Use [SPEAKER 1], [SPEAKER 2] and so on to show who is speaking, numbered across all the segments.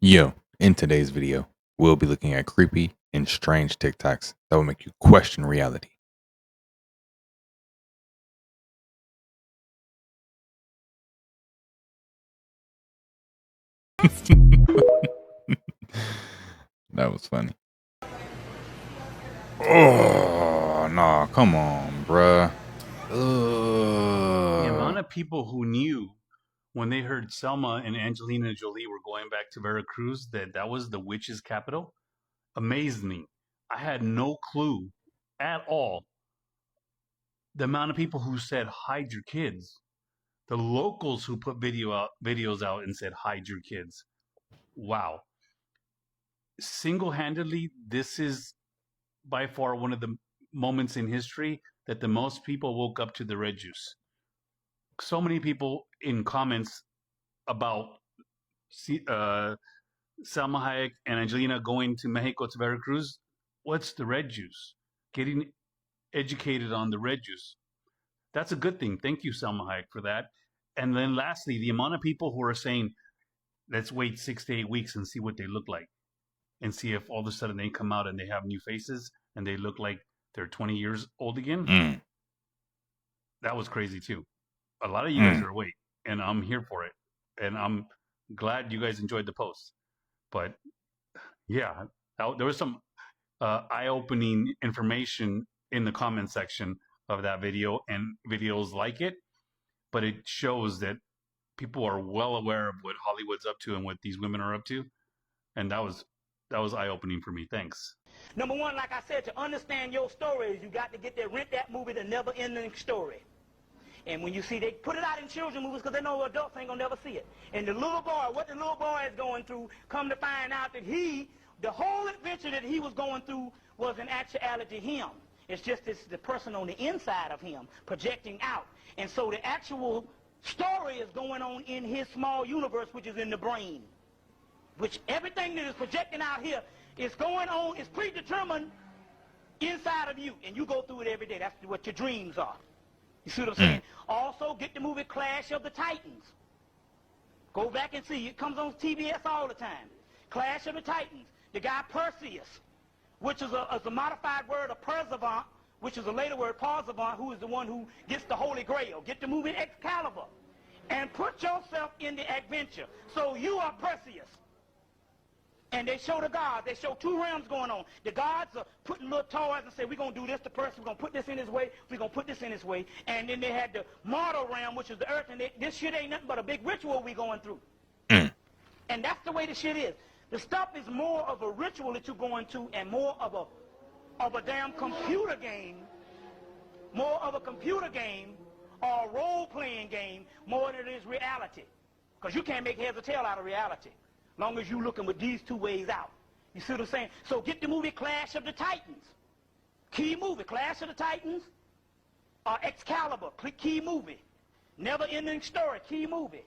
[SPEAKER 1] Yo, in today's video, we'll be looking at creepy and strange TikToks that will make you question reality. That was funny. Oh, no, come on, bruh.
[SPEAKER 2] The amount
[SPEAKER 1] Ugh.
[SPEAKER 2] of people who knew when they heard Selma and Angelina Jolie were going back to Veracruz that was the witch's capital amazed me. I had no clue at all. The amount of people who said hide your kids, the locals who put videos out and said hide your kids. Wow. Single-handedly, this is by far one of the moments in history that the most people woke up to the red juice. So many people in comments about uh, Salma Hayek and Angelina going to Mexico to Veracruz. What's the red juice? Getting educated on the red juice. That's a good thing. Thank you, Salma Hayek, for that. And then lastly, the amount of people who are saying, let's wait 6 to 8 weeks and see what they look like and see if all of a sudden they come out and they have new faces and they look like they're 20 years old again. That was crazy too. A lot of you guys are awake and I'm here for it. And I'm glad you guys enjoyed the post. But yeah, there was some eye-opening information in the comment section of that video and videos like it, but it shows that people are well aware of what Hollywood's up to and what these women are up to, and that was eye-opening for me. Thanks.
[SPEAKER 3] Number one, like I said, to understand your stories, you got to get there, rent that movie, The Never Ending Story. And when you see, they put it out in children's movies because they know adults ain't gonna never see it. And the little boy, what the little boy is going through, come to find out that the whole adventure that he was going through was in actuality him. It's just the person on the inside of him projecting out. And so the actual story is going on in his small universe, which is in the brain. Which everything that is projecting out here is going on, is predetermined inside of you. And you go through it every day. That's what your dreams are. You see what I'm saying? Also, get the movie Clash of the Titans. Go back and see. It comes on TBS all the time. Clash of the Titans. The guy Perseus, which is a modified word of Perseverant, which is a later word, Parsevan, who is the one who gets the Holy Grail. Get the movie Excalibur. And put yourself in the adventure. So you are Perseus. And they show the gods. They show two realms going on. The gods are putting little toys and say, we're going to do this to person. We're going to put this in his way. We're going to put this in his way. And then they had the mortal realm, which is the earth. And this shit ain't nothing but a big ritual we going through. And that's the way the shit is. The stuff is more of a ritual that you're going to and more of a damn computer game. More of a computer game or a role-playing game more than it is reality. Because you can't make heads or tail out of reality. Long as you looking with these two ways out. You see what I'm saying? So get the movie Clash of the Titans. Key movie. Clash of the Titans. Excalibur. Key movie. Never Ending Story. Key movie.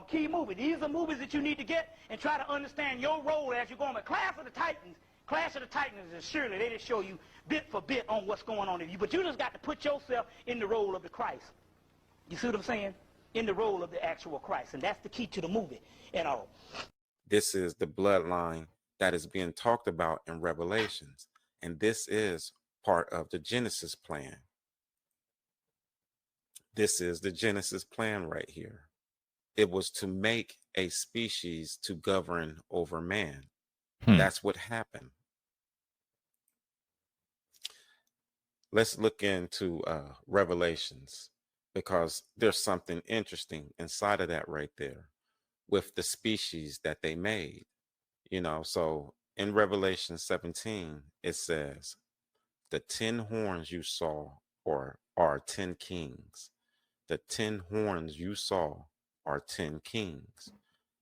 [SPEAKER 3] Key movie. These are movies that you need to get and try to understand your role as you're going. But Clash of the Titans is surely they just show you bit for bit on what's going on in you. But you just got to put yourself in the role of the Christ. You see what I'm saying? In the role of the actual Christ. And that's the key to the movie and all.
[SPEAKER 4] This is the bloodline that is being talked about in Revelations. And this is part of the Genesis plan. This is the Genesis plan right here. It was to make a species to govern over man. That's what happened. Let's look into Revelations, because there's something interesting inside of that right there with the species that they made. So in Revelation 17, it says, the 10 horns you saw are 10 kings. The 10 horns you saw are 10 kings.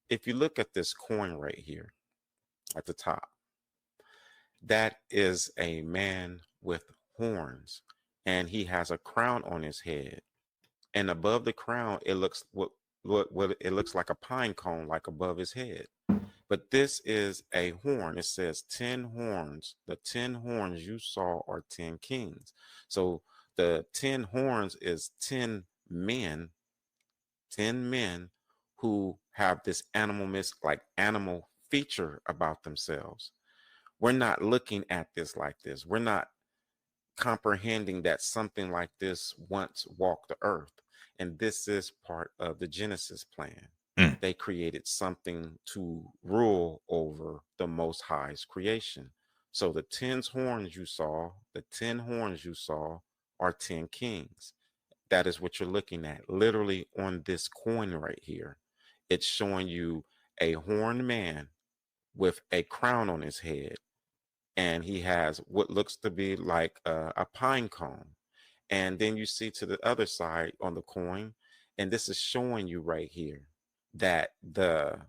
[SPEAKER 4] If you look at this coin right here at the top, that is a man with horns, and he has a crown on his head. And above the crown, it looks what it looks like a pine cone, like above his head. But this is a horn. It says 10 horns. The 10 horns you saw are 10 kings. So the 10 horns is 10 men who have this like animal feature about themselves. We're not looking at this like this. We're not comprehending that something like this once walked the earth. And this is part of the Genesis plan.
[SPEAKER 1] Mm.
[SPEAKER 4] They created something to rule over the Most High's creation. So the 10 horns you saw, are 10 kings. That is what you're looking at, literally on this coin right here. It's showing you a horned man with a crown on his head, and he has what looks to be like a pine cone. And then you see to the other side on the coin, and this is showing you right here that the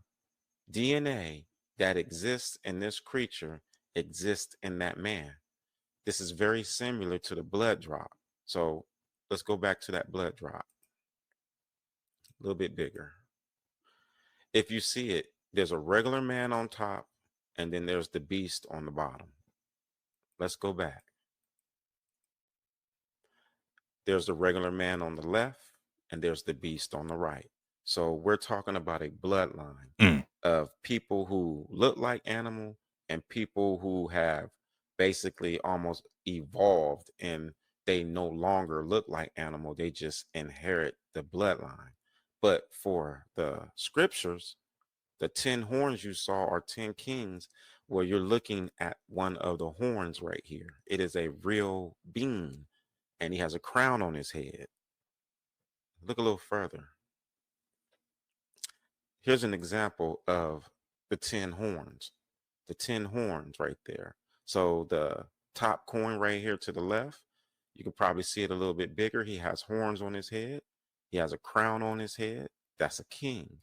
[SPEAKER 4] DNA that exists in this creature exists in that man. This is very similar to the blood drop. So let's go back to that blood drop, a little bit bigger. If you see it, there's a regular man on top, and then there's the beast on the bottom. Let's go back. There's the regular man on the left, and there's the beast on the right. So we're talking about a bloodline
[SPEAKER 1] Mm.
[SPEAKER 4] of people who look like animal and people who have basically almost evolved, and they no longer look like animal. They just inherit the bloodline. But for the scriptures, the 10 horns you saw are 10 kings, where you're looking at one of the horns right here. It is a real being, and he has a crown on his head. Look a little further. Here's an example of the 10 horns. The 10 horns right there. So the top coin right here to the left, you can probably see it a little bit bigger. He has horns on his head. He has a crown on his head. That's a king.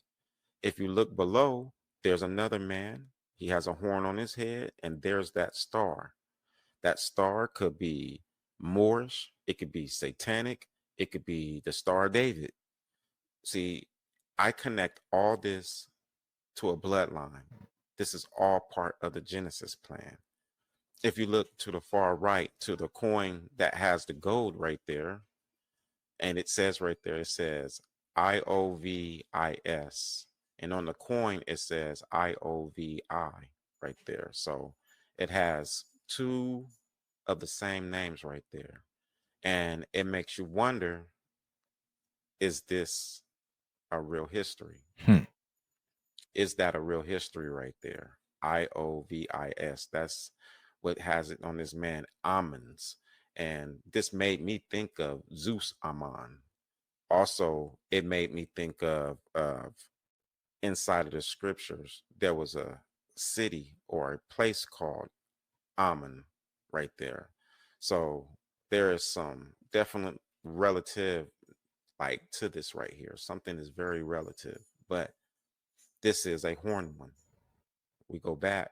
[SPEAKER 4] If you look below, there's another man. He has a horn on his head, and there's that star. That star could be Moorish, it could be satanic, it could be the Star of David. See, I connect all this to a bloodline. This is all part of the Genesis plan. If you look to the far right, to the coin that has the gold right there, and it says right there, it says IOVIS. And on the coin, it says IOVI right there. So it has two of the same names right there. And it makes you wonder, is this a real history?
[SPEAKER 1] Hmm.
[SPEAKER 4] Is that a real history right there? IOVIS. That's what has it on this man, Amon's. And this made me think of Zeus Amon. Also, it made me think of inside of the scriptures, there was a city or a place called Ammon right there. So there is some definite relative like to this right here. Something is very relative, but this is a horned one. We go back.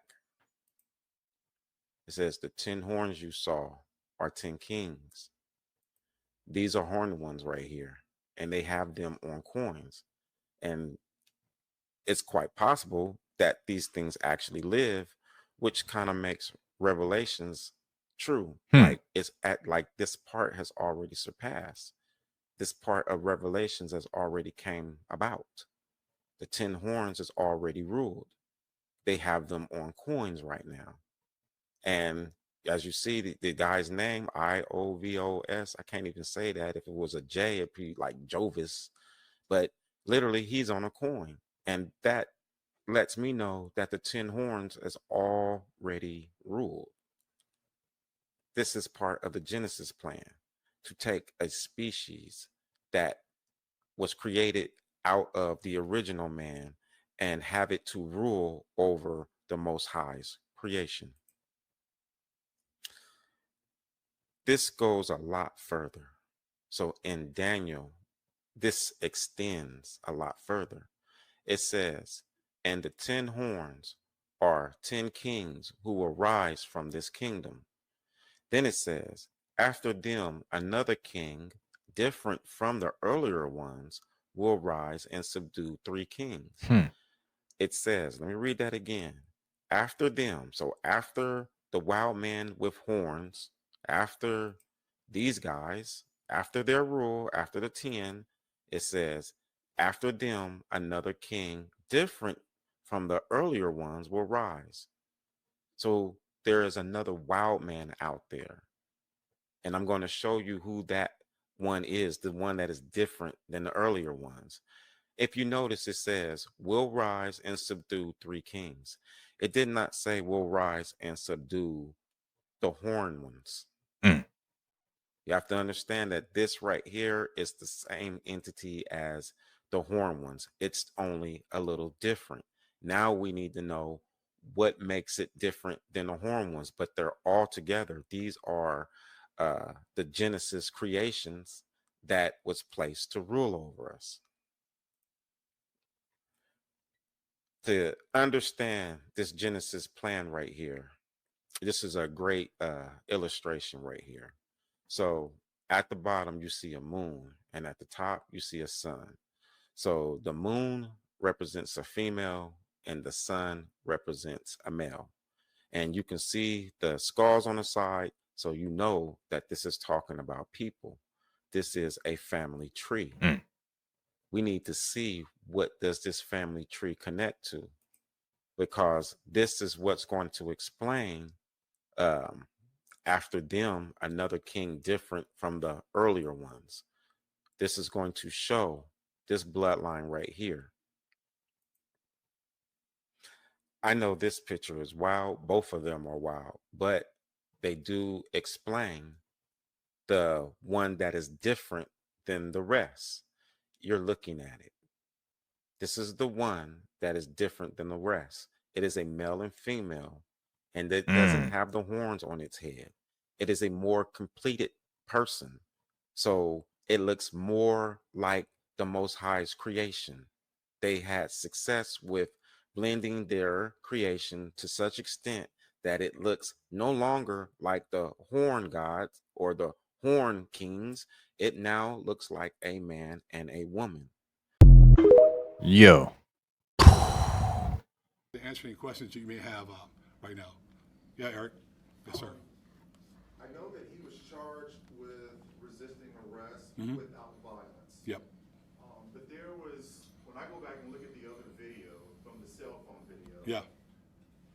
[SPEAKER 4] It says the 10 horns you saw are 10 kings. These are horned ones right here, and they have them on coins. And it's quite possible that these things actually live, which kind of makes Revelations true. Like it's at like this part has already surpassed. This part of Revelations has already came about. The 10 horns is already ruled. They have them on coins right now. And as you see, the guy's name, IOVOS, I can't even say that. If it was a J, it'd be like Jovis. But literally, he's on a coin. And that lets me know that the 10 horns is already ruled. This is part of the Genesis plan, to take a species that was created out of the original man and have it to rule over the Most High's creation. This goes a lot further. So in Daniel, this extends a lot further. It says, and the 10 horns are 10 kings who will rise from this kingdom. Then it says, after them, another king, different from the earlier ones, will rise and subdue 3 kings. It says, let me read that again. After them, so after the wild man with horns, after these guys, after their rule, after the 10, it says, After them, another king different from the earlier ones will rise. So there is another wild man out there. And I'm going to show you who that one is, the one that is different than the earlier ones. If you notice, it says, will rise and subdue 3 kings. It did not say will rise and subdue the horned ones.
[SPEAKER 1] Mm.
[SPEAKER 4] You have to understand that this right here is the same entity as the horned ones. It's only a little different. Now we need to know what makes it different than the horned ones, but they're all together. These are the Genesis creations that was placed to rule over us. To understand this Genesis plan right here, this is a great illustration right here. So at the bottom, you see a moon, and at the top, you see a sun. So the moon represents a female, and the sun represents a male. And you can see the scars on the side, so you know that this is talking about people. This is a family tree.
[SPEAKER 1] Mm.
[SPEAKER 4] We need to see what does this family tree connect to, because this is what's going to explain after them another king different from the earlier ones. This is going to show this bloodline right here. I know this picture is wild. Both of them are wild, but they do explain the one that is different than the rest. You're looking at it. This is the one that is different than the rest. It is a male and female, and it doesn't have the horns on its head. It is a more completed person. So it looks more like the Most High's creation. They had success with blending their creation to such extent that it looks no longer like the horn gods or the horn kings. It now looks like a man and a woman.
[SPEAKER 1] Yo.
[SPEAKER 5] To answer any questions you may have right now. Yeah, Eric. Yes, sir.
[SPEAKER 6] I know that he was charged with resisting arrest
[SPEAKER 5] Mhm.
[SPEAKER 6] without violence.
[SPEAKER 5] Yep.
[SPEAKER 6] But there was, when I go back and look at the other video from the cell phone video,
[SPEAKER 5] Yeah.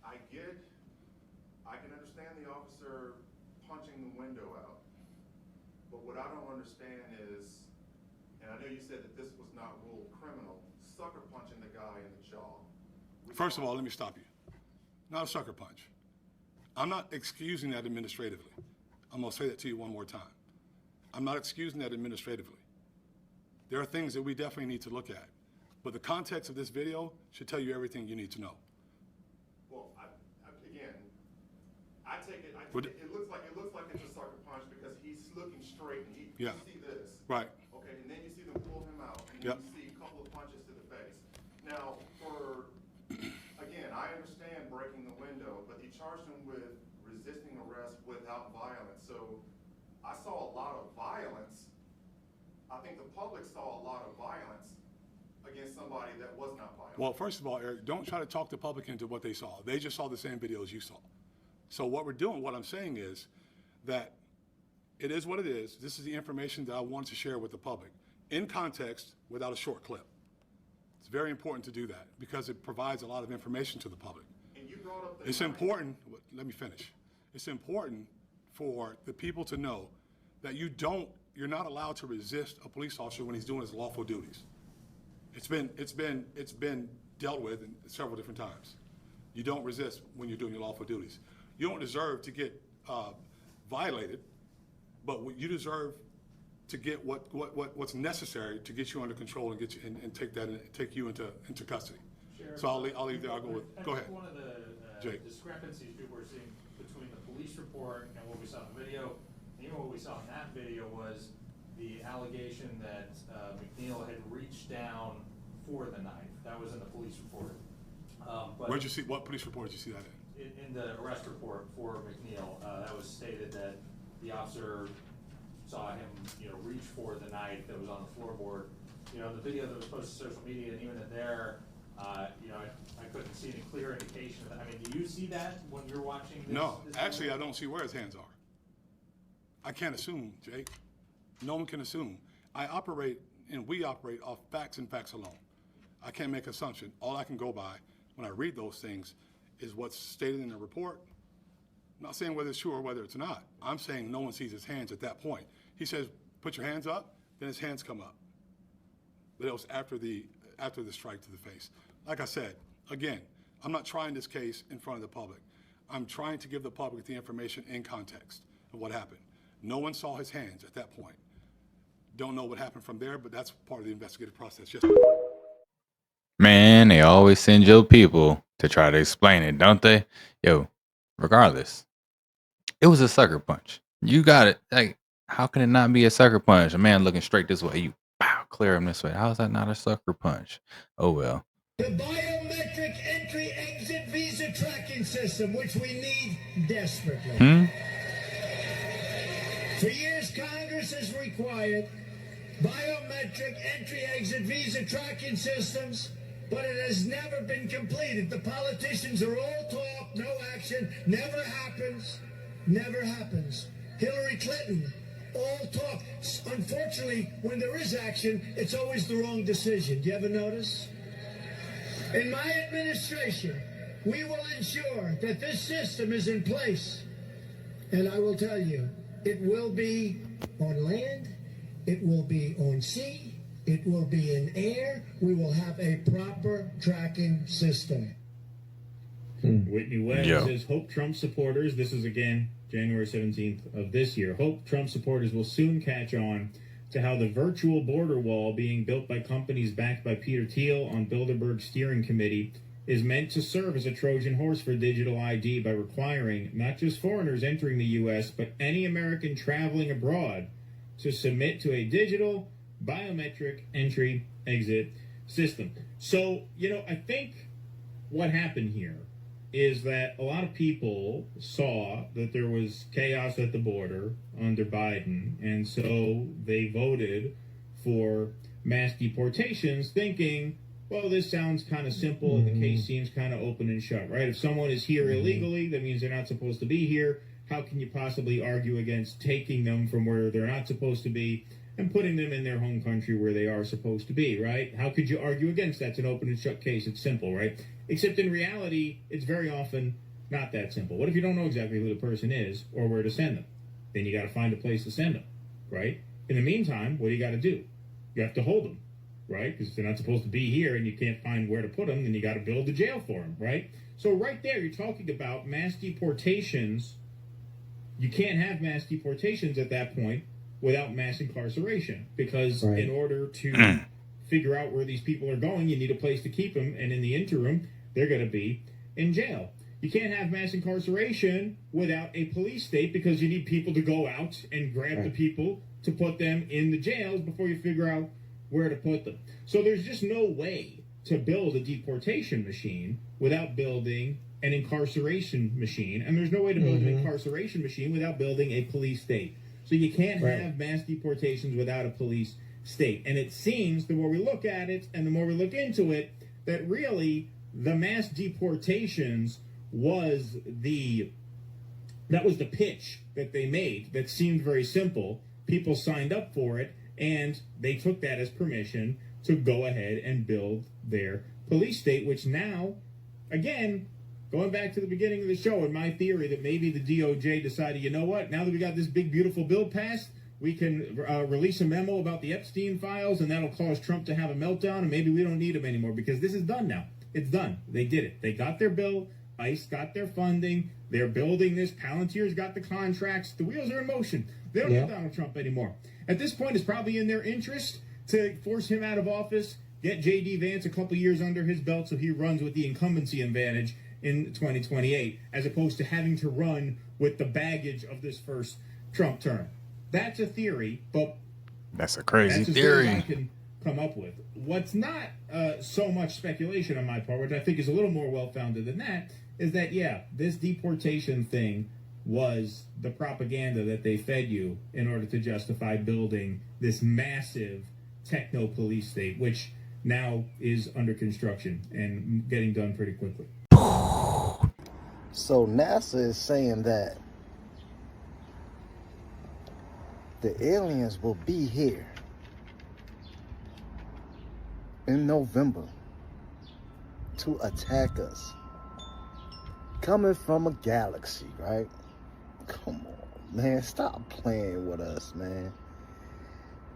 [SPEAKER 6] I can understand the officer punching the window out. But what I don't understand is, and I know you said that this was not ruled criminal, sucker punching the guy in the jaw.
[SPEAKER 5] First of all, let me stop you. Not a sucker punch. I'm not excusing that administratively. I'm going to say that to you one more time. I'm not excusing that administratively. There are things that we definitely need to look at. But the context of this video should tell you everything you need to know.
[SPEAKER 6] Well, again, I take it. It looks like it's a sucker punch because he's looking straight and
[SPEAKER 5] Yeah.
[SPEAKER 6] you see this.
[SPEAKER 5] Right.
[SPEAKER 6] Okay, and then you see them pull him out, and then you see a couple of punches to the face. Now, again, I understand breaking the window, but he charged him with resisting arrest without violence. So I saw a lot of violence. I think the public saw a lot of violence against somebody that was not violent.
[SPEAKER 5] Well, first of all, Eric, don't try to talk the public into what they saw. They just saw the same videos you saw. So what we're doing, what I'm saying is that it is what it is. This is the information that I want to share with the public in context without a short clip. It's very important to do that because it provides a lot of information to the public.
[SPEAKER 6] And you brought up the
[SPEAKER 5] It's important, let me finish. It's important for the people to know that you're not allowed to resist a police officer when he's doing his lawful duties. It's been dealt with in several different times. You don't resist when you're doing your lawful duties. You don't deserve to get violated, but you deserve to get what's necessary to get you under control and get you and take you into custody.
[SPEAKER 7] Sheriff,
[SPEAKER 5] So I'll leave there. Go ahead.
[SPEAKER 7] One of the
[SPEAKER 5] Jake.
[SPEAKER 7] discrepancies people were seeing between the police report and what we saw in the video, and even what we saw in that video, was the allegation that McNeil had reached down for the knife. That was in the police report. But
[SPEAKER 5] Where'd you see, what police report did you see that in?
[SPEAKER 7] in the arrest report for McNeil, that was stated that the officer saw him, reach for the knife that was on the floorboard. The video that was posted to social media, and even in there, I couldn't see any clear indication of that. I mean, do you see that when you're watching this?
[SPEAKER 5] No,
[SPEAKER 7] this
[SPEAKER 5] actually,
[SPEAKER 7] video?
[SPEAKER 5] I don't see where his hands are. I can't assume, Jake. No one can assume. I operate and we operate off facts and facts alone. I can't make assumption. All I can go by when I read those things is what's stated in the report. I'm not saying whether it's true or whether it's not. I'm saying no one sees his hands at that point. He says, put your hands up, then his hands come up. But it was after the strike to the face. Like I said, again, I'm not trying this case in front of the public. I'm trying to give the public the information in context of what happened. No one saw his hands at that point. Don't know what happened from there, but that's part of the investigative process. Yes.
[SPEAKER 1] Man, they always send your people to try to explain it, don't they? Yo, regardless, it was a sucker punch. You got it. Like, how can it not be a sucker punch? A man looking straight this way, you pow, clear him this way. How is that not a sucker punch? Oh well.
[SPEAKER 8] The biometric entry-exit visa tracking system, which we need desperately. For years, Congress has required biometric entry-exit visa tracking systems, but it has never been completed. The politicians are all talk, no action, never happens, never happens. Hillary Clinton, all talk. Unfortunately, when there is action, it's always the wrong decision. Do you ever notice? In my administration, we will ensure that this system is in place. And I will tell you, it will be on land, it will be on sea, it will be in air. We will have a proper tracking system.
[SPEAKER 9] Whitney Webb
[SPEAKER 1] Yo.
[SPEAKER 9] says, hope Trump supporters, this is again January 17th of this year, hope Trump supporters will soon catch on to how the virtual border wall being built by companies backed by Peter Thiel on Bilderberg's steering committee is meant to serve as a Trojan horse for digital ID by requiring not just foreigners entering the U.S., but any American traveling abroad to submit to a digital biometric entry-exit system. So, I think what happened here is that a lot of people saw that there was chaos at the border under Biden, and so they voted for mass deportations, thinking, well, this sounds kind of simple, and the case seems kind of open and shut, right? If someone is here illegally, that means they're not supposed to be here. How can you possibly argue against taking them from where they're not supposed to be and putting them in their home country where they are supposed to be, right? How could you argue against that? It's an open and shut case. It's simple, right? Except in reality, it's very often not that simple. What if you don't know exactly who the person is or where to send them? Then you got to find a place to send them, right? In the meantime, what do you got to do? You have to hold them, right? Because they're not supposed to be here and you can't find where to put them, then you got to build a jail for them, right? So right there, you're talking about mass deportations. You can't have mass deportations at that point without mass incarceration, because in order to figure out where these people are going, you need a place to keep them, and in the interim, they're going to be in jail. You can't have mass incarceration without a police state, because you need people to go out and grab the people to put them in the jails before you figure out where to put them. So there's just no way to build a deportation machine without building an incarceration machine, and there's no way to build an incarceration machine without building a police state. So you can't have mass deportations without a police state. And it seems, the more we look at it and the more we look into it, that really the mass deportations was the pitch that they made that seemed very simple. People signed up for it, and they took that as permission to go ahead and build their police state, which now, again, going back to the beginning of the show and my theory that maybe the DOJ decided, you know what, now that we got this big, beautiful bill passed, we can release a memo about the Epstein files, and that'll cause Trump to have a meltdown, and maybe we don't need him anymore, because this is done now. It's done. They did it. They got their bill. ICE got their funding. They're building this. Palantir's got the contracts. The wheels are in motion. They don't need Donald Trump anymore. At this point, it's probably in their interest to force him out of office, get J.D. Vance a couple years under his belt so he runs with the incumbency advantage in 2028, as opposed to having to run with the baggage of this first Trump term. That's a theory, but
[SPEAKER 1] That's a crazy
[SPEAKER 9] that's as good as I
[SPEAKER 1] theory.
[SPEAKER 9] can come up with. What's not so much speculation on my part, which I think is a little more well-founded than that, is that, this deportation thing was the propaganda that they fed you in order to justify building this massive techno-police state, which now is under construction and getting done pretty quickly.
[SPEAKER 10] So NASA is saying that the aliens will be here in November to attack us. Coming from a galaxy, right? Come on, man. Stop playing with us, man.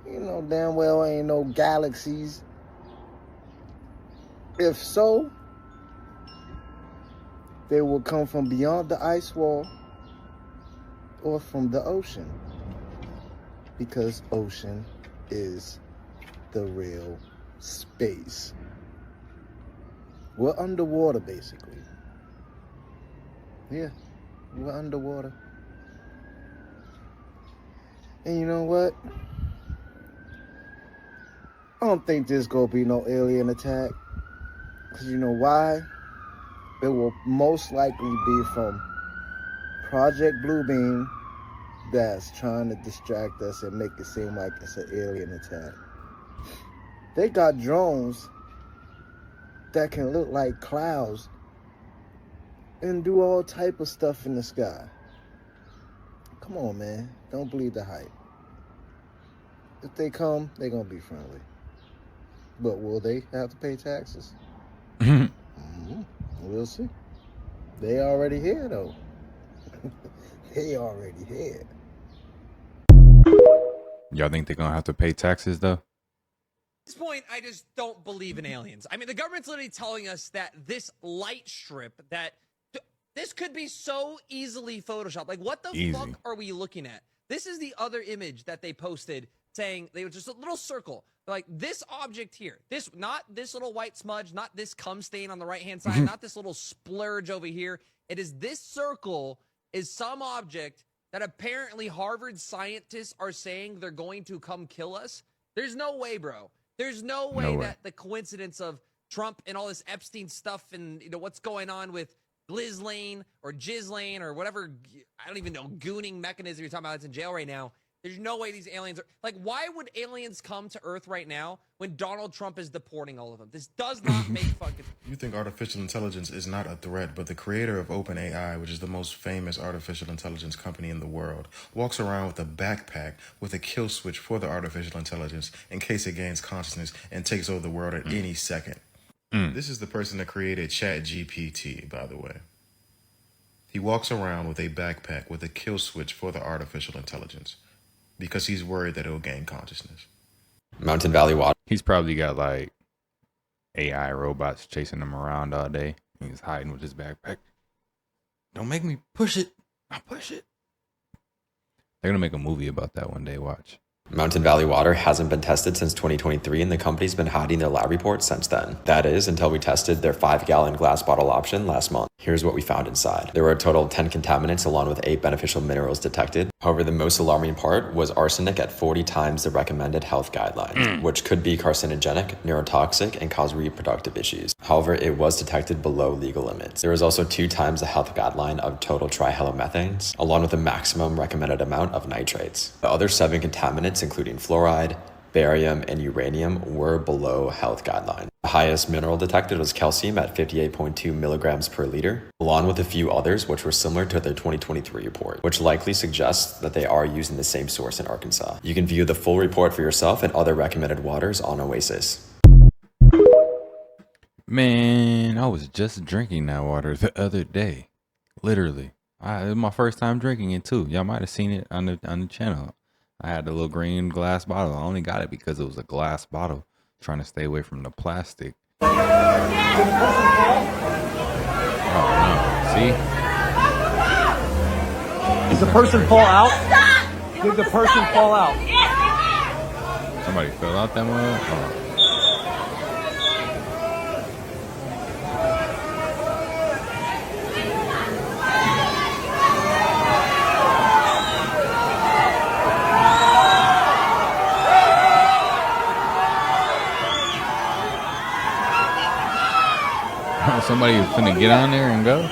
[SPEAKER 10] You know damn well ain't no galaxies. If so, they will come from beyond the ice wall or from the ocean. Because ocean is the real space. We're underwater, basically. Yeah, we're underwater. And you know what? I don't think there's gonna be no alien attack. Because you know why? It will most likely be from Project Bluebeam that's trying to distract us and make it seem like it's an alien attack. They got drones that can look like clouds and do all type of stuff in the sky. Come on, man. Don't believe the hype. If they come, they're going to be friendly. But will they have to pay taxes? We'll see. They already here, though. They already here.
[SPEAKER 1] Y'all think they're going to have to pay taxes, though?
[SPEAKER 11] At this point, I just don't believe in aliens. I mean, the government's literally telling us that this light strip, that this could be so easily photoshopped. Like, what the fuck are we looking at? This is the other image that they posted saying they were just a little circle. Like, this object here, this, not this little white smudge, not this cum stain on the right-hand side, not this little splurge over here. It is this circle is some object that apparently Harvard scientists are saying they're going to come kill us. There's no way, bro. There's no way that the coincidence of Trump and all this Epstein stuff and, you know, what's going on with Ghislaine or Ghislaine or whatever, I don't even know, gooning mechanism you're talking about that's in jail right now. There's no way these aliens are, like, why would aliens come to Earth right now when Donald Trump is deporting all of them? This does not make fucking...
[SPEAKER 12] You think artificial intelligence is not a threat, but the creator of OpenAI, which is the most famous artificial intelligence company in the world, walks around with a backpack with a kill switch for the artificial intelligence in case it gains consciousness and takes over the world at any second. This is the person that created ChatGPT, by the way. He walks around with a backpack with a kill switch for the artificial intelligence because he's worried that it'll gain consciousness.
[SPEAKER 13] Mountain Valley Water.
[SPEAKER 1] He's probably got like AI robots chasing him around all day. He's hiding with his backpack. Don't make me push it. I'll push it. They're going to make a movie about that one day. Watch.
[SPEAKER 13] Mountain Valley Water hasn't been tested since 2023, and the company's been hiding their lab reports since then. That is, until we tested their 5-gallon glass bottle option last month. Here's what we found inside. There were a total of 10 contaminants along with 8 beneficial minerals detected. However, the most alarming part was arsenic at 40 times the recommended health guidelines, which could be carcinogenic, neurotoxic, and cause reproductive issues. However, it was detected below legal limits. There was also 2 times the health guideline of total trihalomethanes, along with a maximum recommended amount of nitrates. The other 7 contaminants, including fluoride, barium, and uranium, were below health guidelines. The highest mineral detected was calcium at 58.2 milligrams per liter, along with a few others which were similar to their 2023 report, which likely suggests that they are using the same source in Arkansas. You can view the full report for yourself and other recommended waters on Oasis.
[SPEAKER 1] Man, I was just drinking that water the other day. Literally. It was my first time drinking it too. Y'all might have seen it on the channel. I had the little green glass bottle. I only got it because it was a glass bottle. Trying to stay away from the plastic. Oh no. See?
[SPEAKER 14] Did the person fall out? Did the person fall out?
[SPEAKER 1] Somebody fell out that one? Oh. Somebody finna get on there and go?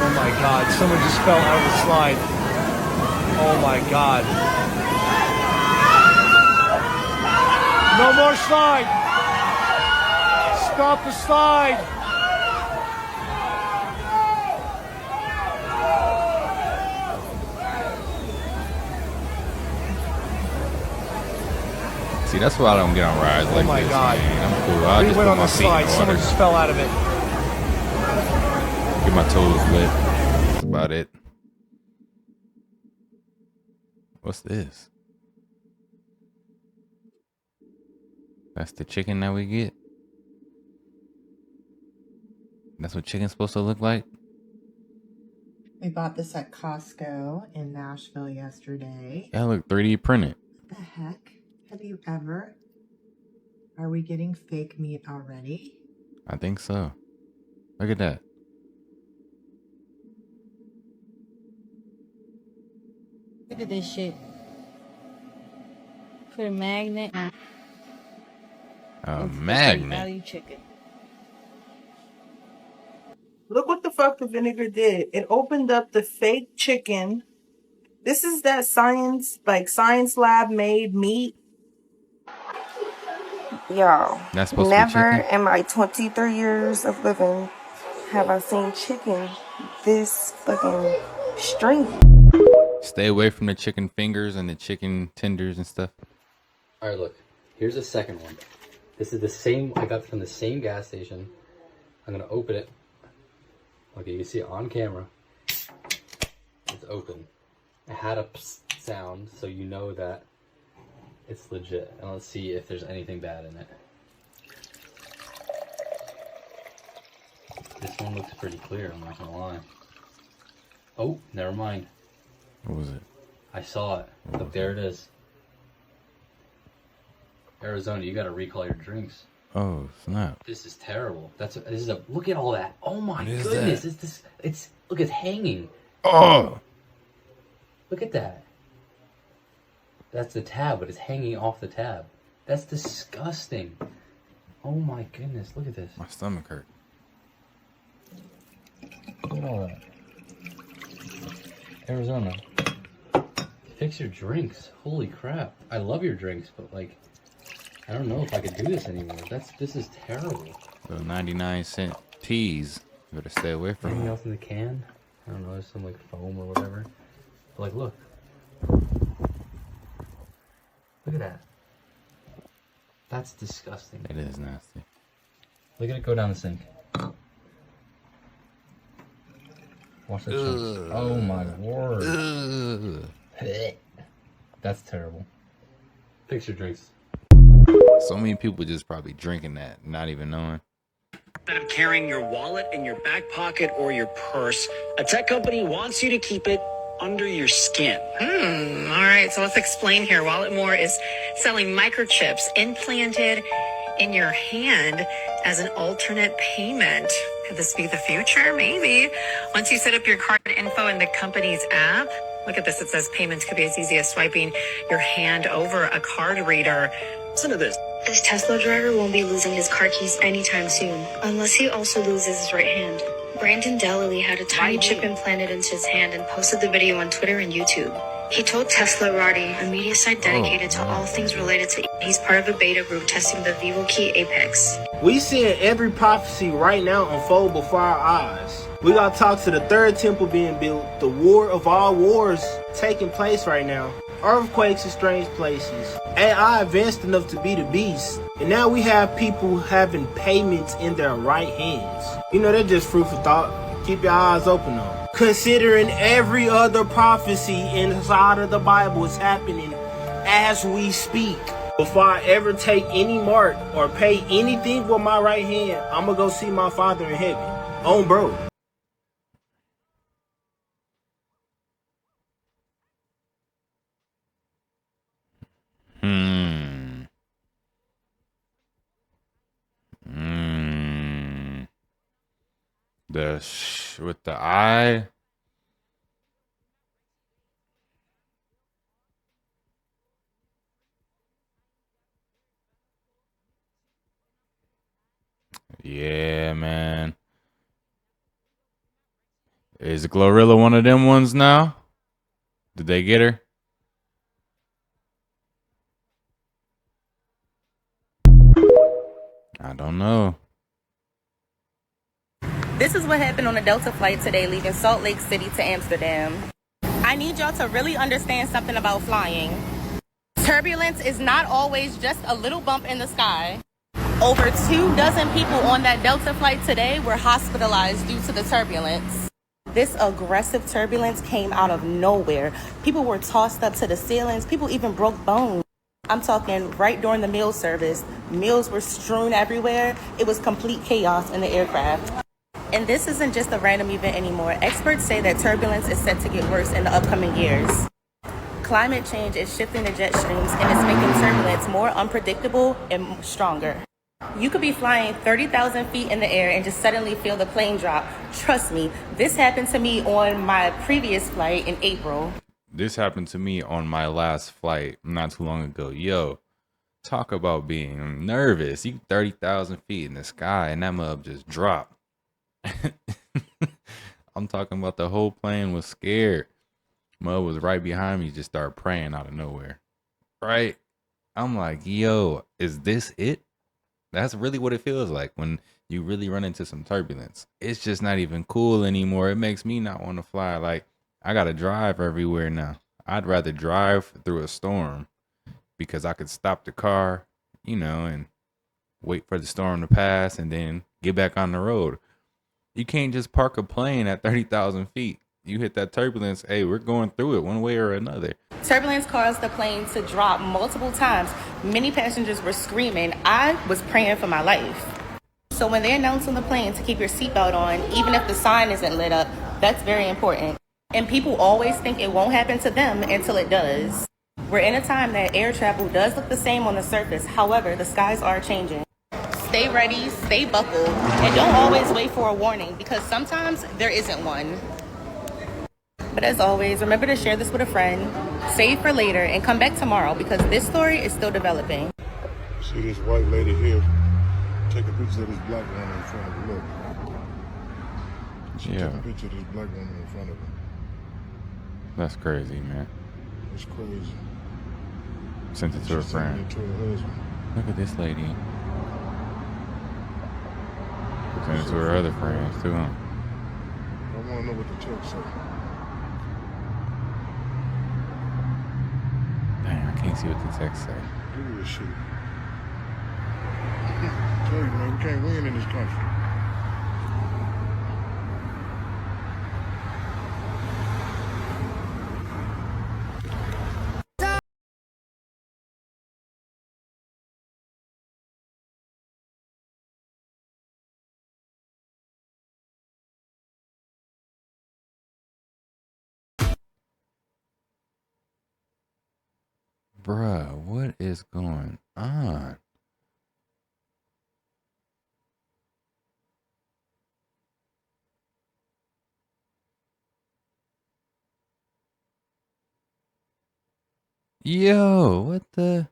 [SPEAKER 14] Oh my God, someone just fell out of the slide. Oh my God. No more slide. Stop the slide.
[SPEAKER 1] See, that's why I don't get on rides like
[SPEAKER 14] Oh my
[SPEAKER 1] this,
[SPEAKER 14] God.
[SPEAKER 1] man. I'm cool. I
[SPEAKER 14] We
[SPEAKER 1] just
[SPEAKER 14] went
[SPEAKER 1] put
[SPEAKER 14] on
[SPEAKER 1] my
[SPEAKER 14] the
[SPEAKER 1] feet in
[SPEAKER 14] slide.
[SPEAKER 1] the
[SPEAKER 14] Someone
[SPEAKER 1] water.
[SPEAKER 14] just fell out of it.
[SPEAKER 1] Get my toes lit. That's about it. What's this? That's the chicken that we get? That's what chicken's supposed to look like?
[SPEAKER 15] We bought this at Costco in Nashville yesterday.
[SPEAKER 1] That look 3D printed.
[SPEAKER 15] What the heck? Have you ever? Are we getting fake meat already?
[SPEAKER 1] I think so. Look at that.
[SPEAKER 16] Look at this shit. Put a magnet.
[SPEAKER 1] A magnet?
[SPEAKER 16] Value chicken.
[SPEAKER 17] Look what the fuck the vinegar did. It opened up the fake chicken. This is that science lab made meat.
[SPEAKER 18] Y'all,
[SPEAKER 1] That's supposed to be
[SPEAKER 18] never
[SPEAKER 1] chicken?
[SPEAKER 18] in my 23 years of living have I seen chicken this fucking stringy.
[SPEAKER 1] Stay away from the chicken fingers and the chicken tenders and stuff.
[SPEAKER 19] All right, look. Here's the second one. This is the same. I got from the same gas station. I'm gonna open it. Okay, you can see it on camera. It's open. It had a psst sound, so you know that it's legit. And let's see if there's anything bad in it. This one looks pretty clear, I'm not gonna lie. Oh, never mind.
[SPEAKER 1] What was it?
[SPEAKER 19] I saw it. Look, there it is. Arizona, you gotta recall your drinks.
[SPEAKER 1] Oh, snap.
[SPEAKER 19] This is terrible. This is a look at all that. Oh my
[SPEAKER 1] What is
[SPEAKER 19] goodness!
[SPEAKER 1] that?
[SPEAKER 19] It's look, it's hanging.
[SPEAKER 1] Oh!
[SPEAKER 19] Look at that. That's the tab, but it's hanging off the tab. That's disgusting. Oh my goodness! Look at this.
[SPEAKER 1] My stomach hurt.
[SPEAKER 19] Look at all that. Arizona, fix your drinks. Holy crap! I love your drinks, but like, I don't know if I could do this anymore. This is terrible.
[SPEAKER 1] Little 99-cent teas. You better stay away from
[SPEAKER 19] Anything
[SPEAKER 1] them.
[SPEAKER 19] else in the can? I don't know. There's some like foam or whatever. But, like, look. Look at that. That's disgusting.
[SPEAKER 1] It is nasty.
[SPEAKER 19] Look at it go down the sink. Watch that shit. Oh my word. That's terrible. Fix your drinks.
[SPEAKER 1] So many people just probably drinking that, not even knowing.
[SPEAKER 20] Instead of carrying your wallet in your back pocket or your purse, a tech company wants you to keep it under your skin.
[SPEAKER 21] All right, so let's explain here. Walletmore is selling microchips implanted in your hand as an alternate payment. Could this be the future? Maybe. Once you set up your card info in the company's app, look at this. It says payments could be as easy as swiping your hand over a card reader.
[SPEAKER 20] Listen to this.
[SPEAKER 22] This Tesla driver won't be losing his car keys anytime soon, unless he also loses his right hand. Brandon Dellily had a tiny chip implanted into his hand and posted the video on Twitter and YouTube. He told Teslarati, a media site dedicated to all things related to he's part of a beta group testing the Vivo Key Apex.
[SPEAKER 23] We seeing every prophecy right now unfold before our eyes. We gotta talk to the third temple being built, the war of all wars taking place right now. Earthquakes in strange places. AI advanced enough to be the beast. And now we have people having payments in their right hands. You know, that's just food for thought. Keep your eyes open though. Considering every other prophecy inside of the Bible is happening as we speak. Before I ever take any mark or pay anything with my right hand, I'm gonna go see my Father in heaven. On bro.
[SPEAKER 1] With the eye. Yeah, man. Is Glorilla one of them ones now? Did they get her? I don't know.
[SPEAKER 24] This is what happened on a Delta flight today leaving Salt Lake City to Amsterdam. I need y'all to really understand something about flying. Turbulence is not always just a little bump in the sky. Over 24 people on that Delta flight today were hospitalized due to the turbulence. This aggressive turbulence came out of nowhere. People were tossed up to the ceilings. People even broke bones. I'm talking right during the meal service. Meals were strewn everywhere. It was complete chaos in the aircraft. And this isn't just a random event anymore. Experts say that turbulence is set to get worse in the upcoming years. Climate change is shifting the jet streams and it's making turbulence more unpredictable and stronger. You could be flying 30,000 feet in the air and just suddenly feel the plane drop. Trust me, this happened to me on my previous flight in April.
[SPEAKER 1] This happened to me on my last flight not too long ago. Yo, talk about being nervous. You 30,000 feet in the sky and that mug just dropped. I'm talking about the whole plane was scared. Mud was right behind me, just started praying out of nowhere. Right? I'm like, yo, is this it? That's really what it feels like when you really run into some turbulence. It's just not even cool anymore. It makes me not want to fly. Like, I got to drive everywhere now. I'd rather drive through a storm because I could stop the car, you know, and wait for the storm to pass and then get back on the road. You can't just park a plane at 30,000 feet. You hit that turbulence, hey, we're going through it one way or another.
[SPEAKER 24] Turbulence caused the plane to drop multiple times. Many passengers were screaming. I was praying for my life. So when they announce on the plane to keep your seatbelt on, even if the sign isn't lit up, that's very important. And people always think it won't happen to them until it does. We're in a time that air travel does look the same on the surface. However, the skies are changing. Stay ready, stay buckled, and don't always wait for a warning because sometimes there isn't one. But as always, remember to share this with a friend, save for later, and come back tomorrow because this story is still developing.
[SPEAKER 2] See this white lady here? Take a picture of this black woman in front of her. Look. She took a picture of this black woman in front of her.
[SPEAKER 1] That's crazy, man.
[SPEAKER 2] It's crazy.
[SPEAKER 1] Sent it to her friend.
[SPEAKER 2] To her husband.
[SPEAKER 1] Look at this lady. Sent it to her other friends too, huh?
[SPEAKER 2] I want to know what the text said.
[SPEAKER 1] Dang, I can't see what the text say.
[SPEAKER 2] Look at this shit. Tell you, man, we can't win in this country.
[SPEAKER 1] Bruh, what is going on? Yo, what the?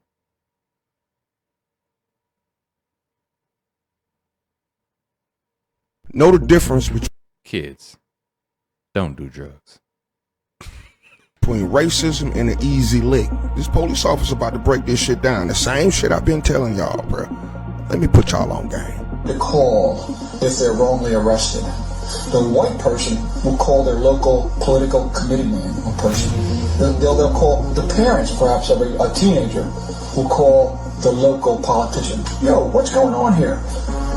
[SPEAKER 2] Know the difference between
[SPEAKER 1] Kids, don't do drugs.
[SPEAKER 2] Racism and an easy lick. This police officer about to break this shit down. The same shit I've been telling y'all, bro. Let me put y'all on game.
[SPEAKER 3] The call if they're wrongly arrested. The white person will call their local political committee man or person. They'll call the parents, perhaps a teenager, will call the local politician. Yo, what's going on here?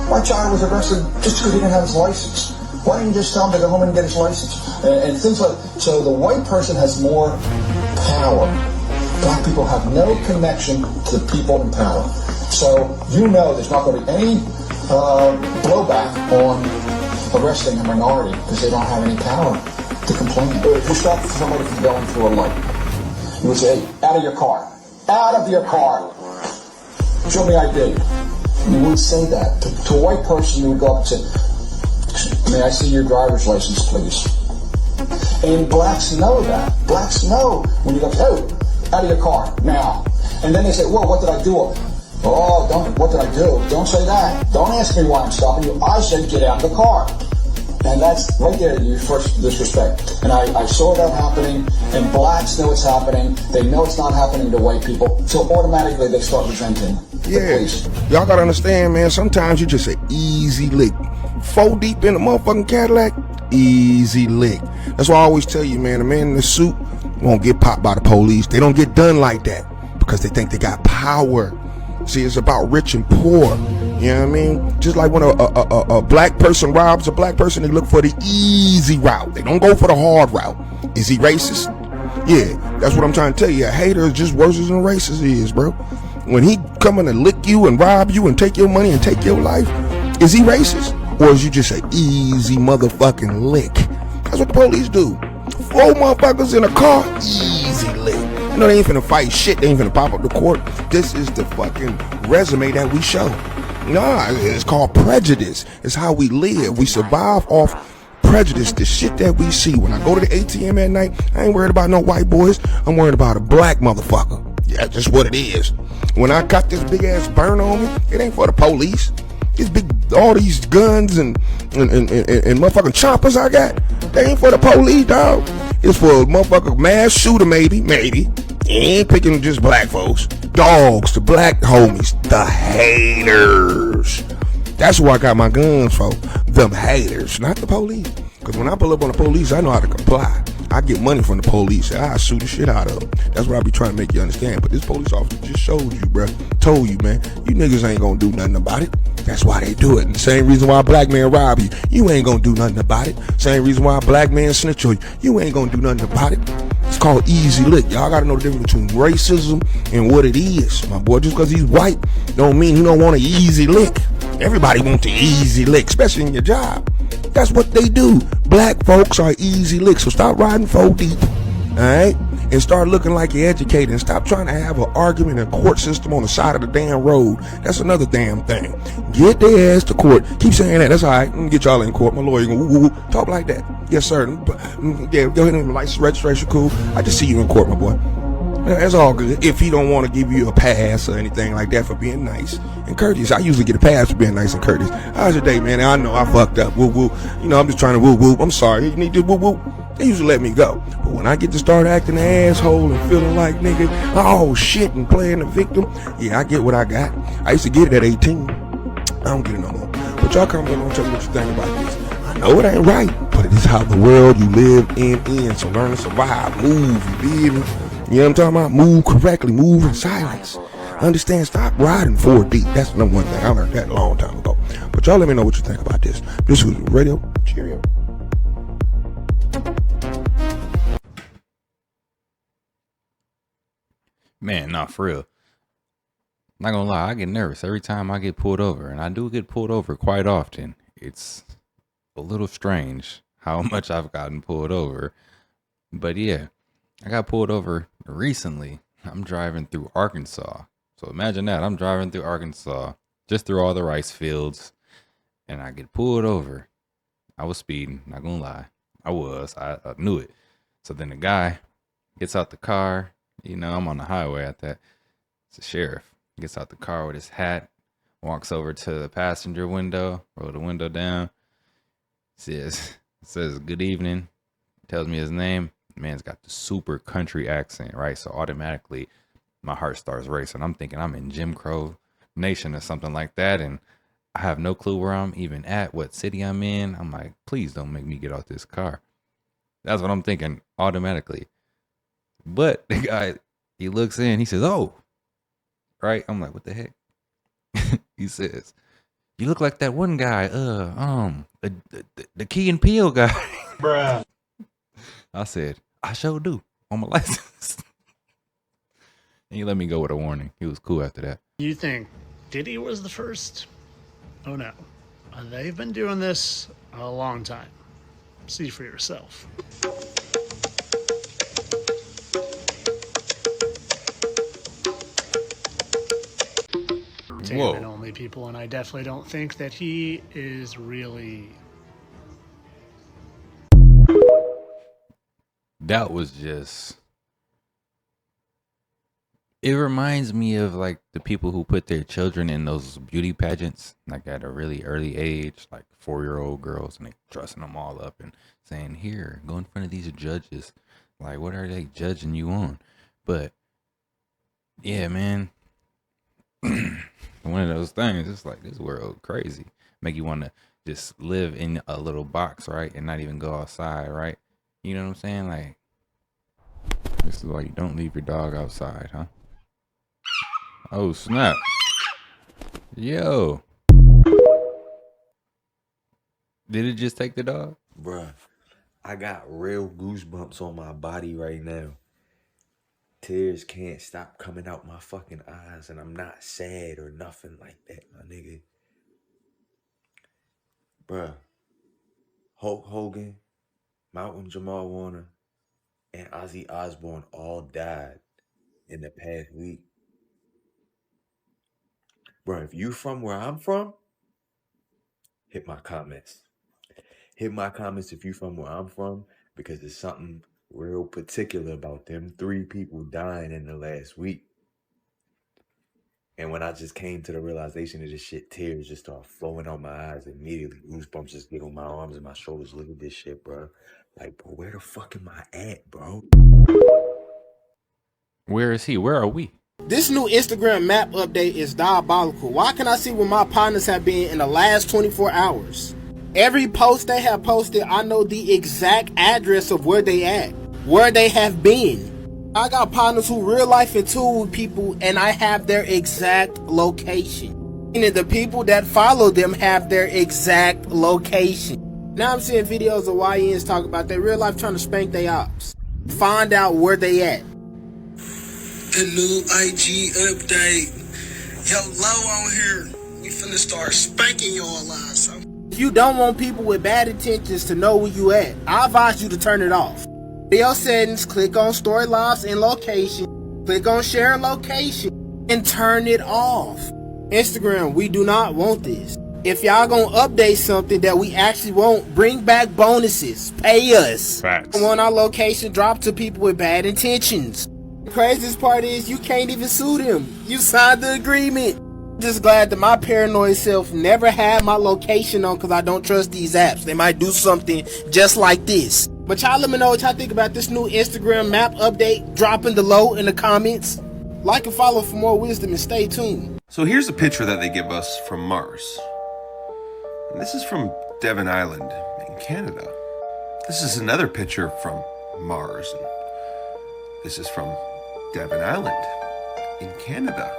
[SPEAKER 3] My child was arrested just because he didn't have his license. Why didn't you just tell him to go home and get his license? And things like so the white person has more power. Black people have no connection to the people in power. So you know there's not going to be any blowback on arresting a minority because they don't have any power to complain. If you stop somebody from going through a light, you would say, out of your car. Out of your car. Show me ID. You wouldn't say that. To a white person, you would go up and say, may I see your driver's license, please? And blacks know that. Blacks know when you go, oh, out of your car, now. And then they say, whoa, what did I do? Oh, what did I do? Don't say that. Don't ask me why I'm stopping you. I said get out of the car. And that's right there, you first disrespect. And I saw that happening, and blacks know it's happening. They know it's not happening to white people, so automatically they start resenting the police.
[SPEAKER 2] Y'all gotta understand, man, sometimes you just an easy lick. 4 deep in the motherfucking Cadillac, easy lick. That's why I always tell you, man, a man in the suit won't get popped by the police. They don't get done like that.
[SPEAKER 4] because they think they got power. See, it's about rich and poor. You know what I mean? Just like when a black person robs a black person, they look for the easy route. They don't go for the hard route. Is he racist? Yeah, that's what I'm trying to tell you. A hater is just worse than a racist is, bro. When he coming to lick you and rob you and take your money and take your life, is he racist? Or is you just an easy motherfucking lick? That's what the police do. 4 motherfuckers in a car, easy lick. You know, they ain't finna fight shit. They ain't finna pop up the court. This is the fucking resume that we show. Nah, it's called prejudice. It's how we live. We survive off prejudice, the shit that we see. When I go to the ATM at night, I ain't worried about no white boys. I'm worried about a black motherfucker. Yeah, that's just what it is. When I got this big ass burn on me, it ain't for the police. These big, all these guns and motherfucking choppers I got, they ain't for the police, dog. It's for a motherfucking mass shooter, maybe. Ain't picking just black folks. Dogs, the black homies, the haters. That's who I got my guns for. Them haters, not the police. Because when I pull up on the police, I know how to comply. I get money from the police. I shoot the shit out of them. That's what I be trying to make you understand. But this police officer just showed you, bruh. Told you, man. You niggas ain't gonna do nothing about it. That's why they do it. And the same reason why a black man rob you. You ain't gonna do nothing about it. Same reason why a black man snitch on you. You ain't gonna do nothing about it. It's called easy lick. Y'all gotta know the difference between racism and what it is. My boy, just because he's white don't mean he don't want an easy lick. Everybody wants an easy lick, especially in your job. That's what they do. Black folks are easy licks. So stop riding 4 deep, all right? And start looking like you're educated. And stop trying to have an argument in a court system on the side of the damn road. That's another damn thing. Get their ass to court. Keep saying that. That's all right. I'm gonna get y'all in court. My lawyer gonna woo. Talk like that. Yes, sir. Yeah, go ahead and license, registration, cool. I just see you in court, my boy. That's all good. If he don't want to give you a pass or anything like that for being nice and courteous. I usually get a pass for being nice and courteous. How's your day, man? I know I fucked up. Woo woo. You know, I'm just trying to woo woo. I'm sorry. You need to woo woo. They usually let me go. But when I get to start acting an asshole and feeling like nigga, oh shit, and playing the victim, yeah, I get what I got. I used to get it at 18. I don't get it no more. But y'all come on and tell me what you think about this. I know it ain't right, but it is how the world you live in. So learn to survive, move, you feel me? You know what I'm talking about? Move correctly, move in silence. Understand, stop riding 4 deep. That's the number one thing. I learned that a long time ago. But y'all let me know what you think about this. This was Radio Cheerio.
[SPEAKER 1] Man, nah, for real. Not gonna lie, I get nervous every time I get pulled over. And I do get pulled over quite often. It's a little strange how much I've gotten pulled over. But yeah, I got pulled over recently. I'm driving through Arkansas. So imagine that. I'm driving through Arkansas, just through all the rice fields, and I get pulled over. I was speeding, not gonna lie. I knew it. So then the guy gets out the car. You know, I'm on the highway at that. It's the sheriff. Gets out the car with his hat, walks over to the passenger window, roll the window down, says good evening, tells me his name. Man's got the super country accent, right? So automatically my heart starts racing. I'm thinking I'm in Jim Crow Nation or something like that, and I have no clue where I'm even at, what city I'm in. I'm like, please don't make me get out this car. That's what I'm thinking automatically. But the guy, he looks in, he says, oh, right? I'm like, what the heck? He says, you look like that one guy, the Key and Peele guy. Bruh. I said, I sure do on my license. And he let me go with a warning. He was cool after that.
[SPEAKER 5] You think Diddy was the first? Oh no. They've been doing this a long time. See for yourself. Entertainment only people, and I definitely don't think that he is really.
[SPEAKER 1] That was just. It reminds me of like the people who put their children in those beauty pageants, like at a really early age, like 4-year-old girls, and they dressing them all up and saying, "Here, go in front of these judges." Like, what are they judging you on? But yeah, man. One of those things, it's like this world crazy. Make you want to just live in a little box, right? And not even go outside, right? You know what I'm saying? Like, this is why you don't leave your dog outside, huh? Oh, snap. Yo. Did it just take the dog?
[SPEAKER 6] Bruh, I got real goosebumps on my body right now. Tears can't stop coming out my fucking eyes, and I'm not sad or nothing like that, my nigga. Bruh, Hulk Hogan, Malcolm Jamal Warner, and Ozzy Osbourne all died in the past week. Bruh, if you from where I'm from, hit my comments. Hit my comments if you from where I'm from, because there's something real particular about them 3 people dying in the last week. And when I just came to the realization of this shit, tears just start flowing out my eyes immediately. Goosebumps just get on my arms and my shoulders. Look at this shit, bro. Like, bro, where the fuck am I at, bro?
[SPEAKER 1] Where is he? Where are we?
[SPEAKER 23] This new Instagram map update is diabolical. Why can I see where my partners have been in the last 24 hours? Every post they have posted, I know the exact address of where they at, where they have been. I got partners who real life into with people, and I have their exact location. And the people that follow them have their exact location. Now I'm seeing videos of YNs talk about their real life trying to spank their ops. Find out where they at.
[SPEAKER 7] The new IG update. Yo, low on here. We finna start spanking your lives. So.
[SPEAKER 23] If you don't want people with bad intentions to know where you at, I advise you to turn it off. Video settings, click on story lives and location, click on share location, and turn it off. Instagram, we do not want this. If y'all gonna update something that we actually want, bring back bonuses. Pay us.
[SPEAKER 1] Facts.
[SPEAKER 23] I want our location dropped to people with bad intentions. The craziest part is you can't even sue them. You signed the agreement. I'm just glad that my paranoid self never had my location on because I don't trust these apps. They might do something just like this. But y'all let me know what y'all think about this new Instagram map update. Dropping the low in the comments. Like and follow for more wisdom and stay tuned.
[SPEAKER 8] So here's a picture that they give us from Mars. And this is from Devon Island in Canada. This is another picture from Mars. And this is from Devon Island in Canada.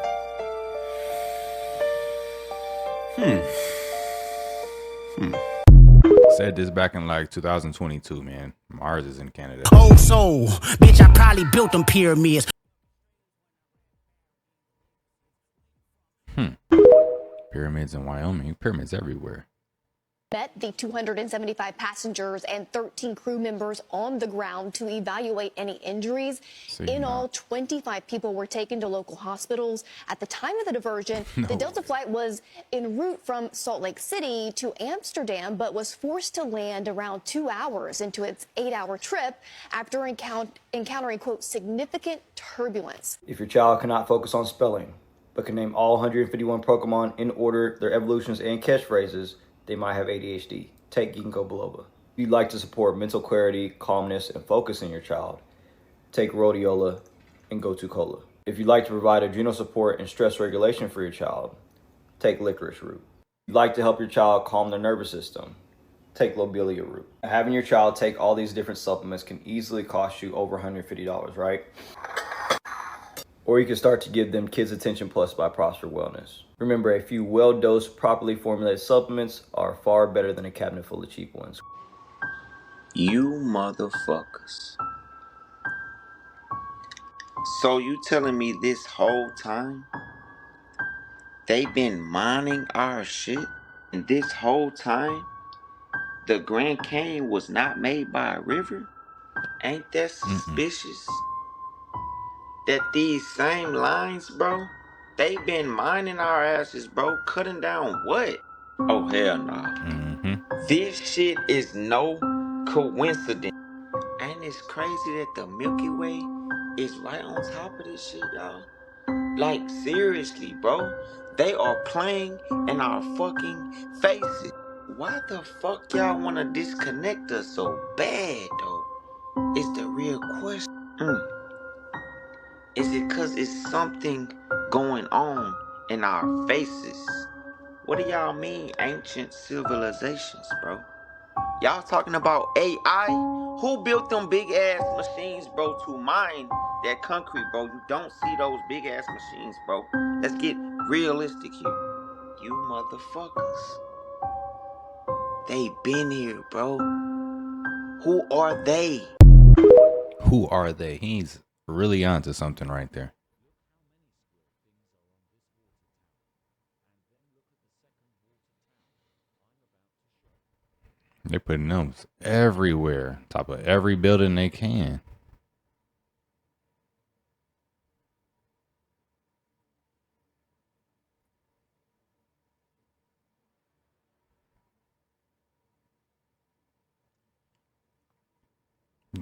[SPEAKER 1] Said this back in like 2022, man. Mars is in Canada.
[SPEAKER 9] Cold soul, bitch, I probably built them pyramids.
[SPEAKER 1] Pyramids in Wyoming. Pyramids everywhere.
[SPEAKER 25] Met the 275 passengers and 13 crew members on the ground to evaluate any injuries. In all, 25 people were taken to local hospitals. At the time of the diversion, the Delta flight was en route from Salt Lake City to Amsterdam, but was forced to land around 2 hours into its 8-hour trip after encountering, quote, significant turbulence.
[SPEAKER 26] If your child cannot focus on spelling, but can name all 151 Pokemon in order, their evolutions and catchphrases, they might have ADHD. Take Ginkgo biloba. If you'd like to support mental clarity, calmness, and focus in your child, take rhodiola and Gotu-Kola. If you'd like to provide adrenal support and stress regulation for your child, take licorice root. If you'd like to help your child calm their nervous system, take lobelia root. Having your child take all these different supplements can easily cost you over $150, right? Or you can start to give them Kids Attention Plus by Prosper Wellness. Remember, a few well-dosed, properly formulated supplements are far better than a cabinet full of cheap ones.
[SPEAKER 27] You motherfuckers. So you telling me this whole time they've been mining our shit? And this whole time the Grand Canyon was not made by a river? Ain't that suspicious? That these same lines, bro, they been mining our asses, bro, cutting down what? Oh, hell nah. This shit is no coincidence. And it's crazy that the Milky Way is right on top of this shit, y'all. Like, seriously, bro. They are playing in our fucking faces. Why the fuck y'all wanna disconnect us so bad, though? Is the real question. Is it cause it's something going on in our faces? What do y'all mean ancient civilizations, bro? Y'all talking about AI? Who built them big ass machines, bro, to mine that concrete, bro. You don't see those big ass machines, bro. Let's get realistic here. You motherfuckers. They been here, bro. Who are they?
[SPEAKER 1] Who are they? He's really onto something right there. They're putting them everywhere, top of every building they can.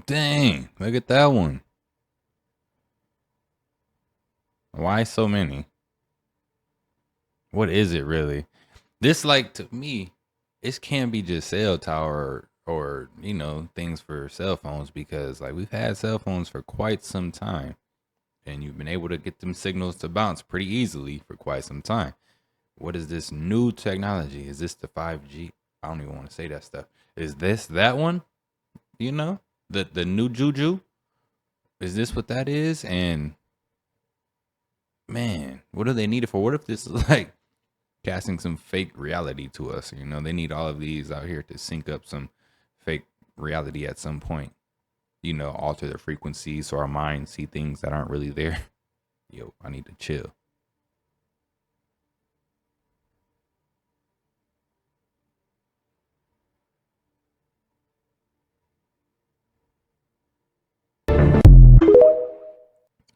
[SPEAKER 1] Dang, look at that one. Why so many? What is it really? This, like, to me, this can't be just cell tower or, you know, things for cell phones, because like we've had cell phones for quite some time and you've been able to get them signals to bounce pretty easily for quite some time. What is this new technology? Is this the 5G? I don't even want to say that stuff. Is this that one? You know, the new Juju? Is this what that is? And man, what do they need it for? What if this is like casting some fake reality to us? You know, they need all of these out here to sync up some fake reality at some point. You know, alter the frequencies so our minds see things that aren't really there. Yo, I need to chill.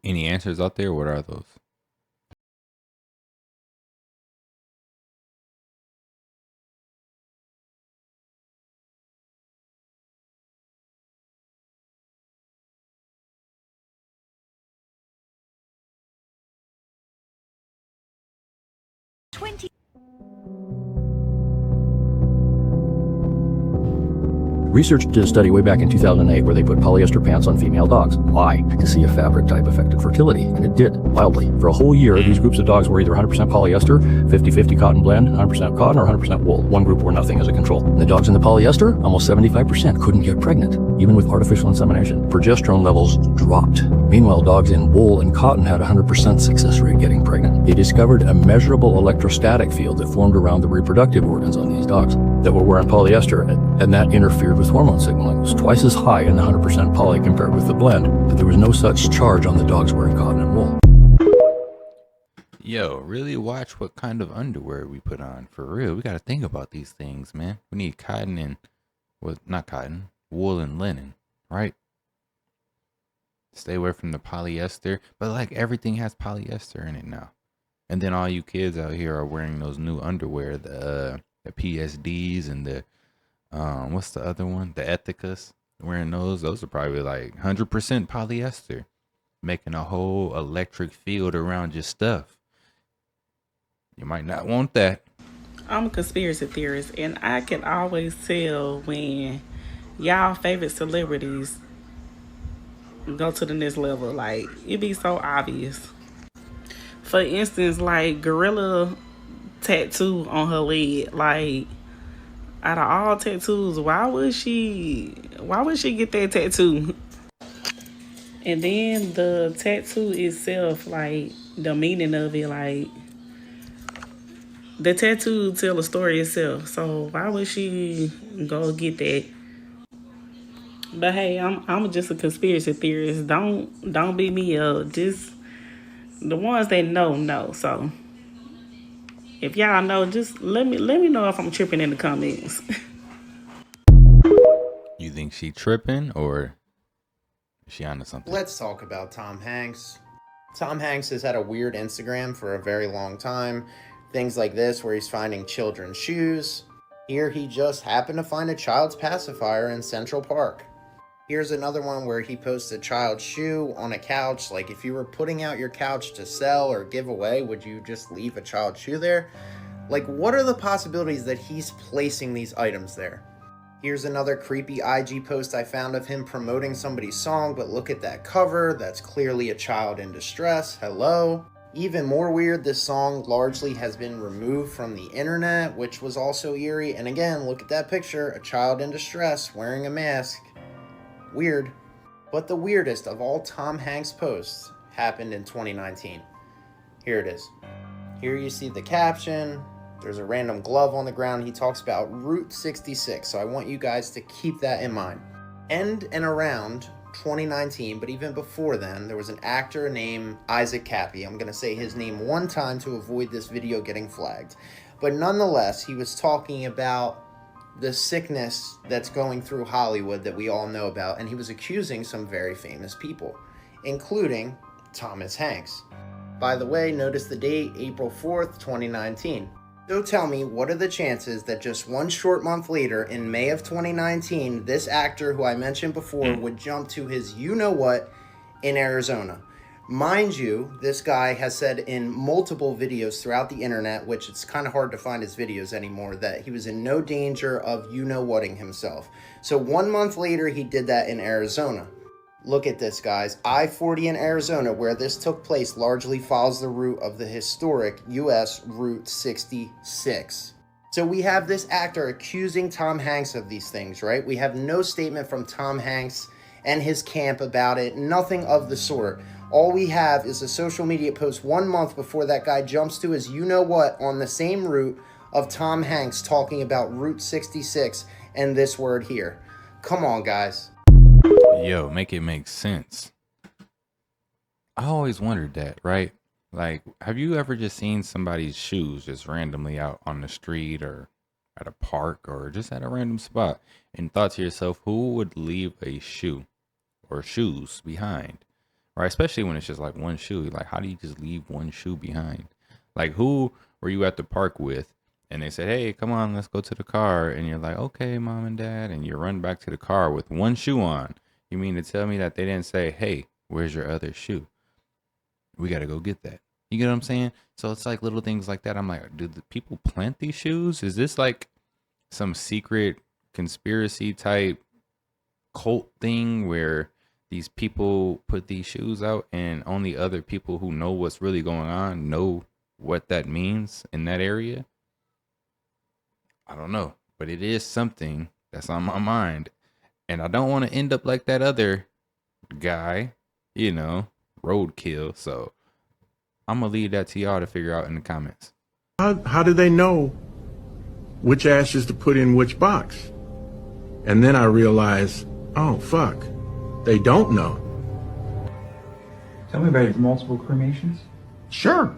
[SPEAKER 1] Any answers out there? What are those?
[SPEAKER 10] Research did a study way back in 2008 where they put polyester pants on female dogs. Why? To see if fabric type affected fertility, and it did, wildly. For a whole year, these groups of dogs were either 100% polyester, 50-50 cotton blend, 100% cotton, or 100% wool. One group wore nothing as a control. And the dogs in the polyester, almost 75% couldn't get pregnant, even with artificial insemination. Progesterone levels dropped. Meanwhile, dogs in wool and cotton had a 100% success rate getting pregnant. They discovered a measurable electrostatic field that formed around the reproductive organs on these dogs that were wearing polyester, and that interfered with hormone signaling. It was twice as high in the 100% poly compared with the blend, but there was no such charge on the dogs wearing cotton and wool.
[SPEAKER 1] Yo, really watch what kind of underwear we put on. For real, we got to think about these things, man. We need cotton and, well, not cotton, wool and linen, right? Stay away from the polyester, but like everything has polyester in it now. And then all you kids out here are wearing those new underwear, the PSDs and the what's the other one? The Ethicas. Wearing those are probably like 100% polyester, making a whole electric field around your stuff. You might not want that.
[SPEAKER 11] I'm a conspiracy theorist, and I can always tell when y'all favorite celebrities go to the next level. Like, it be so obvious. For instance, like Gorilla tattoo on her leg. Like, out of all tattoos, why would she get that tattoo? And then the tattoo itself, like the meaning of it, like the tattoo tell a story itself. So why would she go get that? But hey, I'm just a conspiracy theorist. Don't beat me up. Just the ones that know. So if y'all know, just let me know if I'm tripping in the comments.
[SPEAKER 1] You think she tripping, or is she onto something?
[SPEAKER 12] Let's talk about Tom Hanks. Tom Hanks has had a weird Instagram for a very long time. Things like this where he's finding children's shoes. Here he just happened to find a child's pacifier in Central Park. Here's another one where he posts a child's shoe on a couch. Like, if you were putting out your couch to sell or give away, would you just leave a child's shoe there? Like, what are the possibilities that he's placing these items there? Here's another creepy IG post I found of him promoting somebody's song, but look at that cover. That's clearly a child in distress. Hello? Even more weird, this song largely has been removed from the internet, which was also eerie. And again, look at that picture, a child in distress wearing a mask. Weird. But the weirdest of all Tom Hanks posts happened in 2019. Here it is. Here you see the caption. There's a random glove on the ground. He talks about Route 66. So I want you guys to keep that in mind. And around 2019, but even before then, there was an actor named Isaac Cappy. I'm going to say his name one time to avoid this video getting flagged. But nonetheless, he was talking about the sickness that's going through Hollywood that we all know about, and he was accusing some very famous people, including Thomas Hanks. By the way, notice the date, April 4th, 2019. So tell me, what are the chances that just one short month later, in May of 2019, this actor who I mentioned before would jump to his you-know-what in Arizona? Mind you, this guy has said in multiple videos throughout the internet, which it's kind of hard to find his videos anymore, that he was in no danger of you-know-whatting himself. So 1 month later, he did that in Arizona. Look at this, guys. I-40 in Arizona, where this took place, largely follows the route of the historic U.S. Route 66. So we have this actor accusing Tom Hanks of these things, right? We have no statement from Tom Hanks and his camp about it, nothing of the sort. All we have is a social media post 1 month before that guy jumps to his you-know-what on the same route of Tom Hanks talking about Route 66 and this word here. Come on, guys.
[SPEAKER 1] Yo, make it make sense. I always wondered that, right? Like, have you ever just seen somebody's shoes just randomly out on the street or at a park or just at a random spot and thought to yourself, who would leave a shoe or shoes behind? Right, especially when it's just like one shoe. Like, how do you just leave one shoe behind? Like, who were you at the park with? And they said, hey, come on, let's go to the car. And you're like, okay, mom and dad. And you run back to the car with one shoe on. You mean to tell me that they didn't say, hey, where's your other shoe? We got to go get that. You get what I'm saying? So it's like little things like that. I'm like, do the people plant these shoes? Is this like some secret conspiracy type cult thing where these people put these shoes out and only other people who know what's really going on know what that means in that area? I don't know, but it is something that's on my mind. And I don't want to end up like that other guy, you know, roadkill. So I'm going to leave that to y'all to figure out in the comments.
[SPEAKER 13] How do they know which ashes to put in which box? And then I realized, oh, fuck. They don't know.
[SPEAKER 14] Tell me about your multiple cremations.
[SPEAKER 15] Sure.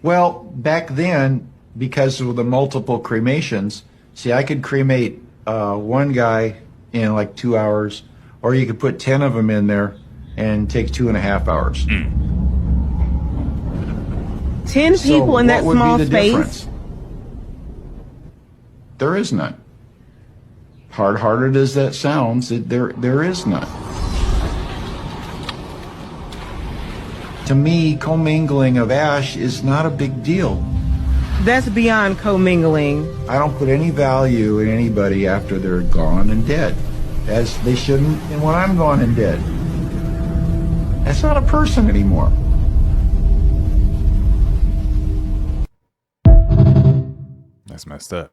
[SPEAKER 15] Well, back then, because of the multiple cremations, see, I could cremate one guy in like 2 hours, or you could put 10 of them in there and take 2.5 hours.
[SPEAKER 16] 10 people in that small space?
[SPEAKER 15] Difference? There is none. Hard-hearted as that sounds, there is none. To me, commingling of ash is not a big deal.
[SPEAKER 16] That's beyond commingling.
[SPEAKER 15] I don't put any value in anybody after they're gone and dead, as they shouldn't and when I'm gone and dead. That's not a person anymore.
[SPEAKER 1] That's messed up.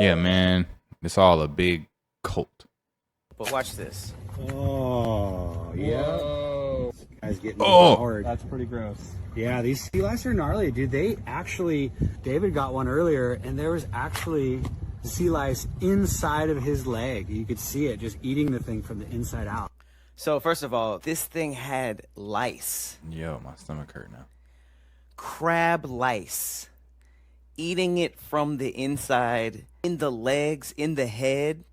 [SPEAKER 1] Yeah, man, it's all a big cult.
[SPEAKER 17] But watch this.
[SPEAKER 18] Oh, yeah. Guys getting hard.
[SPEAKER 17] That's pretty gross.
[SPEAKER 18] Yeah, these sea lice are gnarly, dude. They actually, David got one earlier, and there was actually sea lice inside of his leg. You could see it just eating the thing from the inside out.
[SPEAKER 17] So first of all, this thing had lice.
[SPEAKER 1] Yo, my stomach hurt now.
[SPEAKER 17] Crab lice. Eating it from the inside, in the legs, in the head.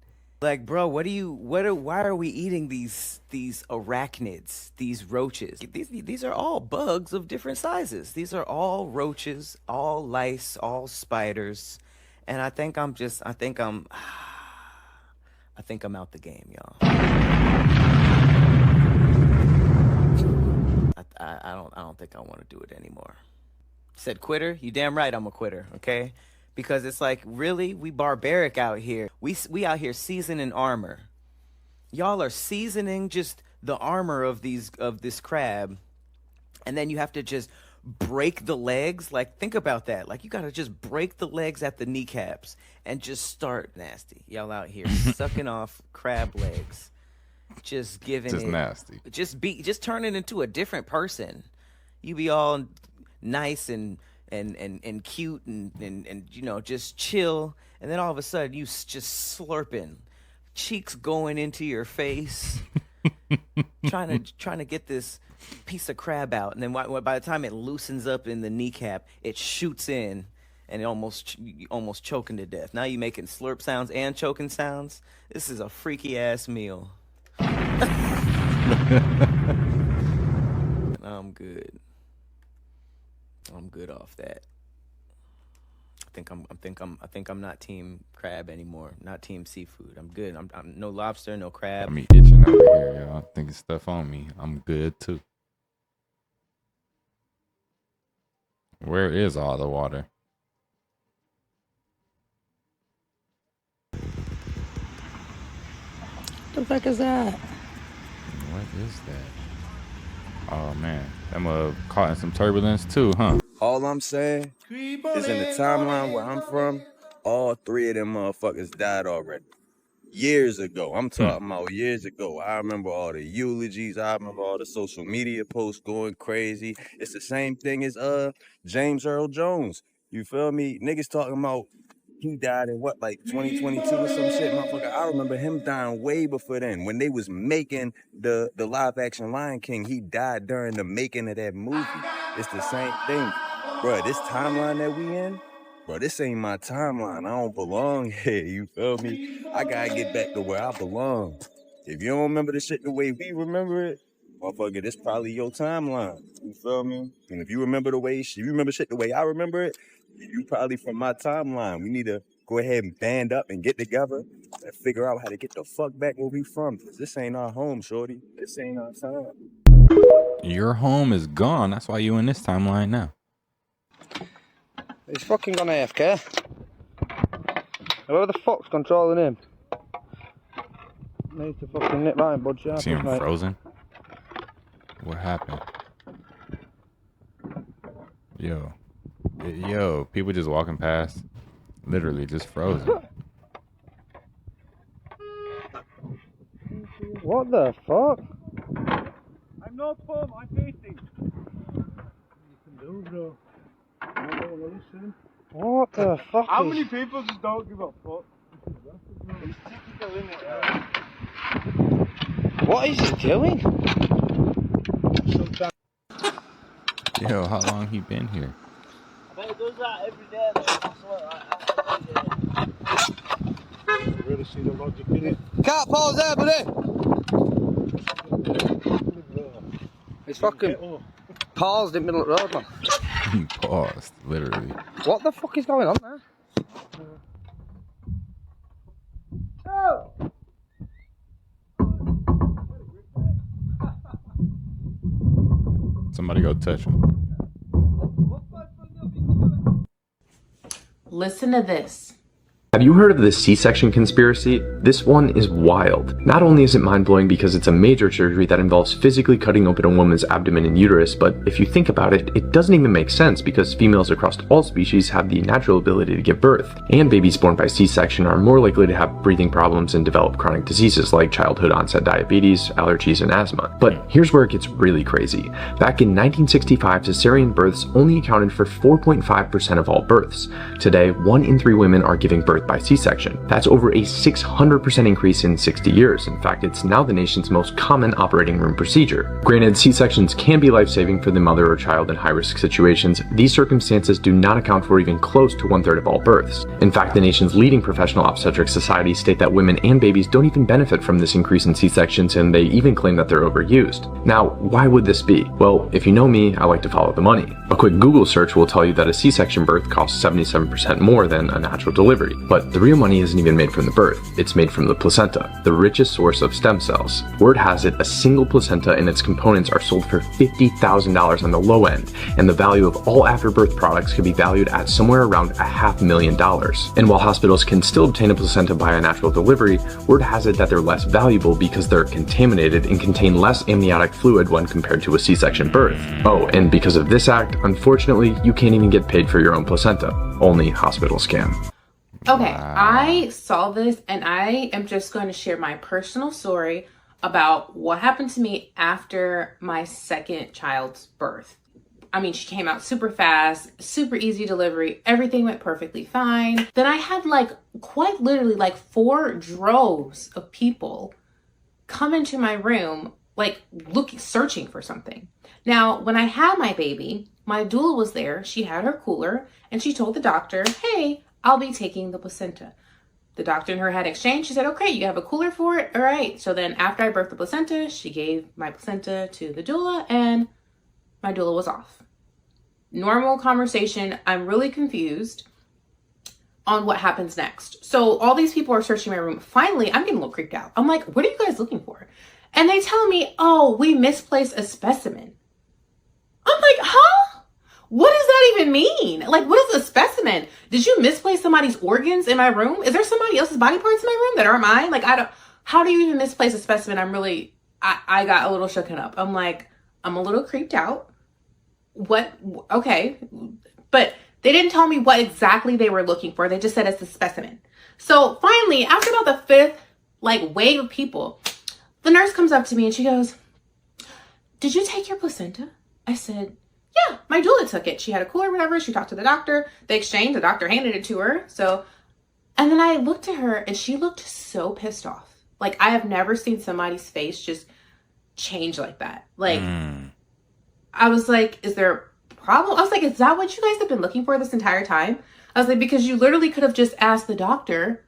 [SPEAKER 17] Like, bro, why are we eating these arachnids, these roaches? These are all bugs of different sizes. These are all roaches, all lice, all spiders. And I think I'm out the game, y'all. I don't think I want to do it anymore. Said quitter? You damn right I'm a quitter, okay? Because it's like, really? We barbaric out here. We out here seasoning armor. Y'all are seasoning just the armor of this crab, and then you have to just break the legs. Like, think about that. Like, you gotta just break the legs at the kneecaps and just start nasty. Y'all out here sucking off crab legs. Just giving
[SPEAKER 1] just
[SPEAKER 17] it
[SPEAKER 1] nasty.
[SPEAKER 17] Just turn it into a different person. You be all nice and cute and you know, just chill, and then all of a sudden you just slurping, cheeks going into your face, trying to get this piece of crab out, and then by the time it loosens up in the kneecap, it shoots in, and it almost choking to death. Now you making slurp sounds and choking sounds. This is a freaky ass meal. I'm good. I'm good off that. I think I'm not team crab anymore. Not team seafood. I'm good. I'm no lobster, no crab.
[SPEAKER 1] I'm itching over here, y'all. Thinking stuff on me. I'm good too. Where is all the water?
[SPEAKER 16] The fuck is that?
[SPEAKER 1] What is that? Oh man, I'm caught in some turbulence too, huh?
[SPEAKER 2] All I'm saying is in the timeline where I'm from, all three of them motherfuckers died already. Years ago. I'm talking about years ago. I remember all the eulogies. I remember all the social media posts going crazy. It's the same thing as James Earl Jones. You feel me? Niggas talking about he died in what, like 2022 or some shit, motherfucker. I remember him dying way before then. When they was making the live action Lion King, he died during the making of that movie. It's the same thing. Bro, this timeline that we in, bro, this ain't my timeline. I don't belong here, you feel me? I gotta get back to where I belong. If you don't remember the shit the way we remember it, motherfucker, this probably your timeline. You feel me? And if you remember shit the way I remember it, you probably from my timeline. We need to go ahead and band up and get together and figure out how to get the fuck back where we from. This ain't our home, shorty. This ain't our time.
[SPEAKER 1] Your home is gone. That's why you in this timeline now.
[SPEAKER 3] He's fucking gone AFK. Whoever the fuck's controlling him needs to fucking nip right and budge out.
[SPEAKER 1] See him frozen? What happened? Yo, people just walking past. Literally just frozen.
[SPEAKER 3] What the fuck?
[SPEAKER 19] I'm not home, I'm waiting. You can do, bro.
[SPEAKER 3] What the fuck?
[SPEAKER 19] How many people just don't give a fuck?
[SPEAKER 3] What is he doing?
[SPEAKER 1] Yo, how long he been here?
[SPEAKER 19] But he does that every day, though. You really see the logic in it?
[SPEAKER 3] Can't pause there, buddy! It's fucking paused in the middle of the road, man.
[SPEAKER 1] He paused, literally.
[SPEAKER 3] What the fuck is going on there?
[SPEAKER 19] Oh!
[SPEAKER 1] Somebody go touch him.
[SPEAKER 20] Listen to this.
[SPEAKER 21] Have you heard of the C-section conspiracy? This one is wild. Not only is it mind-blowing because it's a major surgery that involves physically cutting open a woman's abdomen and uterus, but if you think about it, it doesn't even make sense because females across all species have the natural ability to give birth, and babies born by C-section are more likely to have breathing problems and develop chronic diseases like childhood onset diabetes, allergies, and asthma. But here's where it gets really crazy. Back in 1965, cesarean births only accounted for 4.5% of all births. Today, 1 in 3 women are giving birth birth by C-section. That's over a 600% increase in 60 years. In fact, it's now the nation's most common operating room procedure. Granted, C-sections can be life-saving for the mother or child in high-risk situations. These circumstances do not account for even close to 1/3 of all births. In fact, the nation's leading professional obstetric societies state that women and babies don't even benefit from this increase in C-sections, and they even claim that they're overused. Now, why would this be? Well, if you know me, I like to follow the money. A quick Google search will tell you that a C-section birth costs 77% more than a natural delivery. But the real money isn't even made from the birth. It's made from the placenta, the richest source of stem cells. Word has it, a single placenta and its components are sold for $50,000 on the low end, and the value of all afterbirth products could be valued at somewhere around $500,000. And while hospitals can still obtain a placenta by a natural delivery, word has it that they're less valuable because they're contaminated and contain less amniotic fluid when compared to a C-section birth. Oh, and because of this act, unfortunately, you can't even get paid for your own placenta. Only hospitals can.
[SPEAKER 4] Okay, I saw this and I am just going to share my personal story about what happened to me after my second child's birth. I mean, she came out super fast, super easy delivery. Everything went perfectly fine. Then I had quite literally 4 droves of people come into my room, searching for something. Now, when I had my baby, my doula was there. She had her cooler and she told the doctor, hey, I'll be taking the placenta. The doctor and her had exchanged. She said, okay, you have a cooler for it? All right. So then after I birthed the placenta, she gave my placenta to the doula and my doula was off. Normal conversation. I'm really confused on what happens next. So all these people are searching my room. Finally, I'm getting a little creeped out. I'm like, what are you guys looking for? And they tell me, oh, we misplaced a specimen. I'm like, huh? What does that even mean? What is a specimen? Did you misplace somebody's organs in my room? Is there somebody else's body parts in my room that aren't mine? How do you even misplace a specimen? I got a little shooken up. I'm like, I'm a little creeped out. What? Okay. But they didn't tell me what exactly they were looking for. They just said it's a specimen. So finally, after about the 5th, wave of people, the nurse comes up to me and she goes, did you take your placenta? I said, yeah, my doula took it. She had a cooler or whatever. She talked to the doctor. They exchanged. The doctor handed it to her. And then I looked at her and she looked so pissed off. I have never seen somebody's face just change like that. I was like, is there a problem? I was like, is that what you guys have been looking for this entire time? I was like, because you literally could have just asked the doctor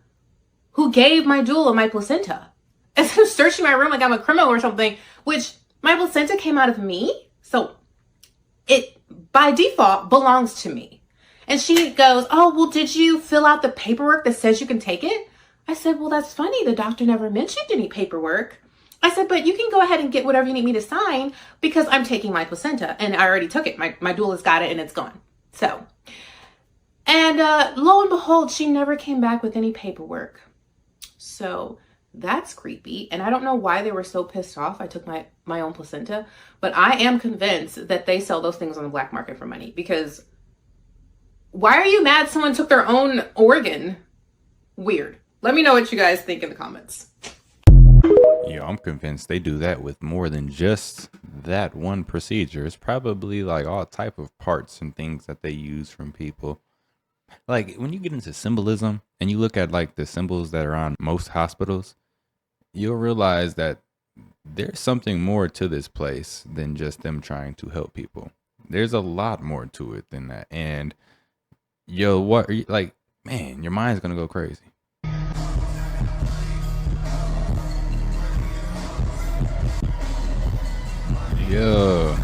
[SPEAKER 4] who gave my doula my placenta. Instead of searching my room like I'm a criminal or something, which my placenta came out of me. So it, by default, belongs to me. And she goes, oh, well, did you fill out the paperwork that says you can take it? I said, well, that's funny. The doctor never mentioned any paperwork. I said, but you can go ahead and get whatever you need me to sign because I'm taking my placenta and I already took it. My doula's got it and it's gone. So, and lo and behold, she never came back with any paperwork. So that's creepy. And I don't know why they were so pissed off I took my own placenta, but I am convinced that they sell those things on the black market for money, because why are you mad someone took their own organ? Weird. Let me know what you guys think in the comments.
[SPEAKER 1] Yeah, I'm convinced they do that with more than just that one procedure. It's probably all type of parts and things that they use from people. When you get into symbolism and you look at the symbols that are on most hospitals, you'll realize that there's something more to this place than just them trying to help people. There's a lot more to it than that. And what are you man, your mind's gonna go crazy. Yeah.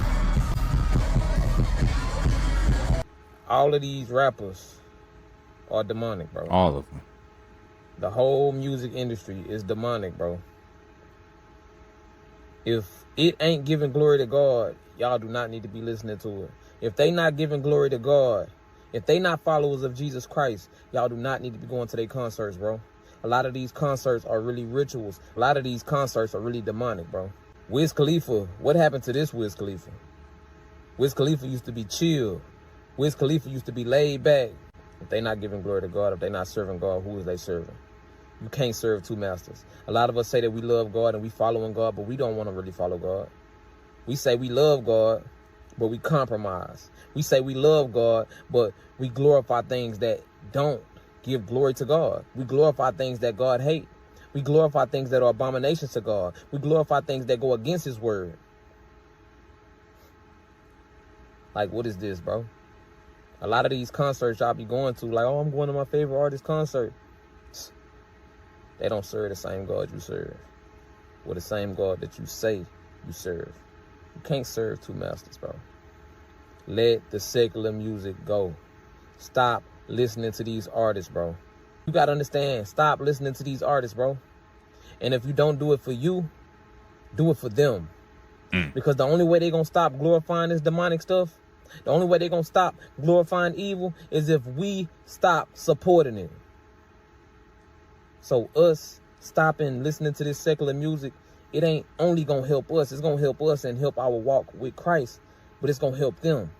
[SPEAKER 5] All of these rappers are demonic, bro.
[SPEAKER 1] All of them.
[SPEAKER 5] The whole music industry is demonic, bro. If it ain't giving glory to God, y'all do not need to be listening to it. If they not giving glory to God, if they not followers of Jesus Christ, y'all do not need to be going to their concerts, bro. A lot of these concerts are really rituals. A lot of these concerts are really demonic, bro. Wiz Khalifa, what happened to this Wiz Khalifa? Wiz Khalifa used to be chill. Wiz Khalifa used to be laid back. If they not giving glory to God, if they not serving God, who is they serving? You can't serve two masters. A lot of us say that we love God and we following God, but we don't want to really follow God. We say we love God, but we compromise. We say we love God, but we glorify things that don't give glory to God. We glorify things that God hates. We glorify things that are abominations to God. We glorify things that go against his word. Like, what is this, bro? A lot of these concerts y'all be going to, like, oh, I'm going to my favorite artist concert. They don't serve the same God you serve, or the same God that you say you serve. You can't serve two masters, bro. Let the secular music go. Stop listening to these artists, bro. You gotta understand, stop listening to these artists, bro. And if you don't do it for you, do it for them. Because the only way they're gonna stop glorifying this demonic stuff, the only way they're gonna stop glorifying evil is if we stop supporting it. So us stopping listening to this secular music, it ain't only gonna help us, it's gonna help us and help our walk with Christ, but it's gonna help them.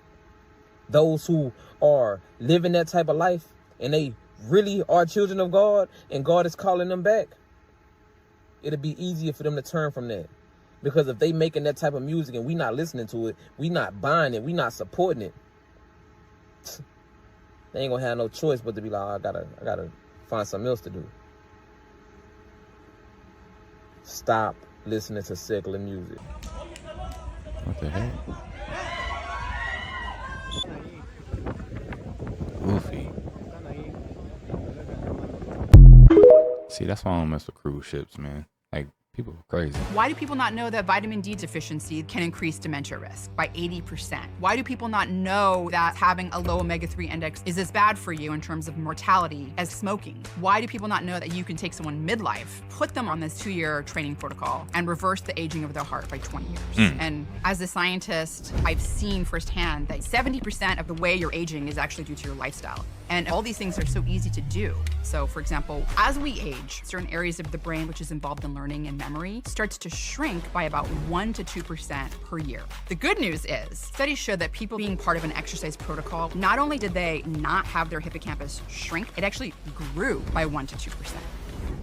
[SPEAKER 5] Those who are living that type of life and they really are children of God and God is calling them back, it'll be easier for them to turn from that. Because if they making that type of music and we not listening to it, we not buying it, we not supporting it, they ain't gonna have no choice but to be like, oh, I gotta find something else to do. Stop listening to secular music.
[SPEAKER 1] What the heck? Goofy. See, that's why I don't mess with cruise ships, man. Like, people are crazy.
[SPEAKER 6] Why do people not know that vitamin D deficiency can increase dementia risk by 80%? Why do people not know that having a low omega-3 index is as bad for you in terms of mortality as smoking? Why do people not know that you can take someone midlife, put them on this 2-year training protocol, and reverse the aging of their heart by 20 years? And as a scientist, I've seen firsthand that 70% of the way you're aging is actually due to your lifestyle. And all these things are so easy to do. So, for example, as we age, certain areas of the brain which is involved in learning and memory starts to shrink by about 1 to 2% per year. The good news is, studies show that people being part of an exercise protocol, not only did they not have their hippocampus shrink, it actually grew by 1 to 2%.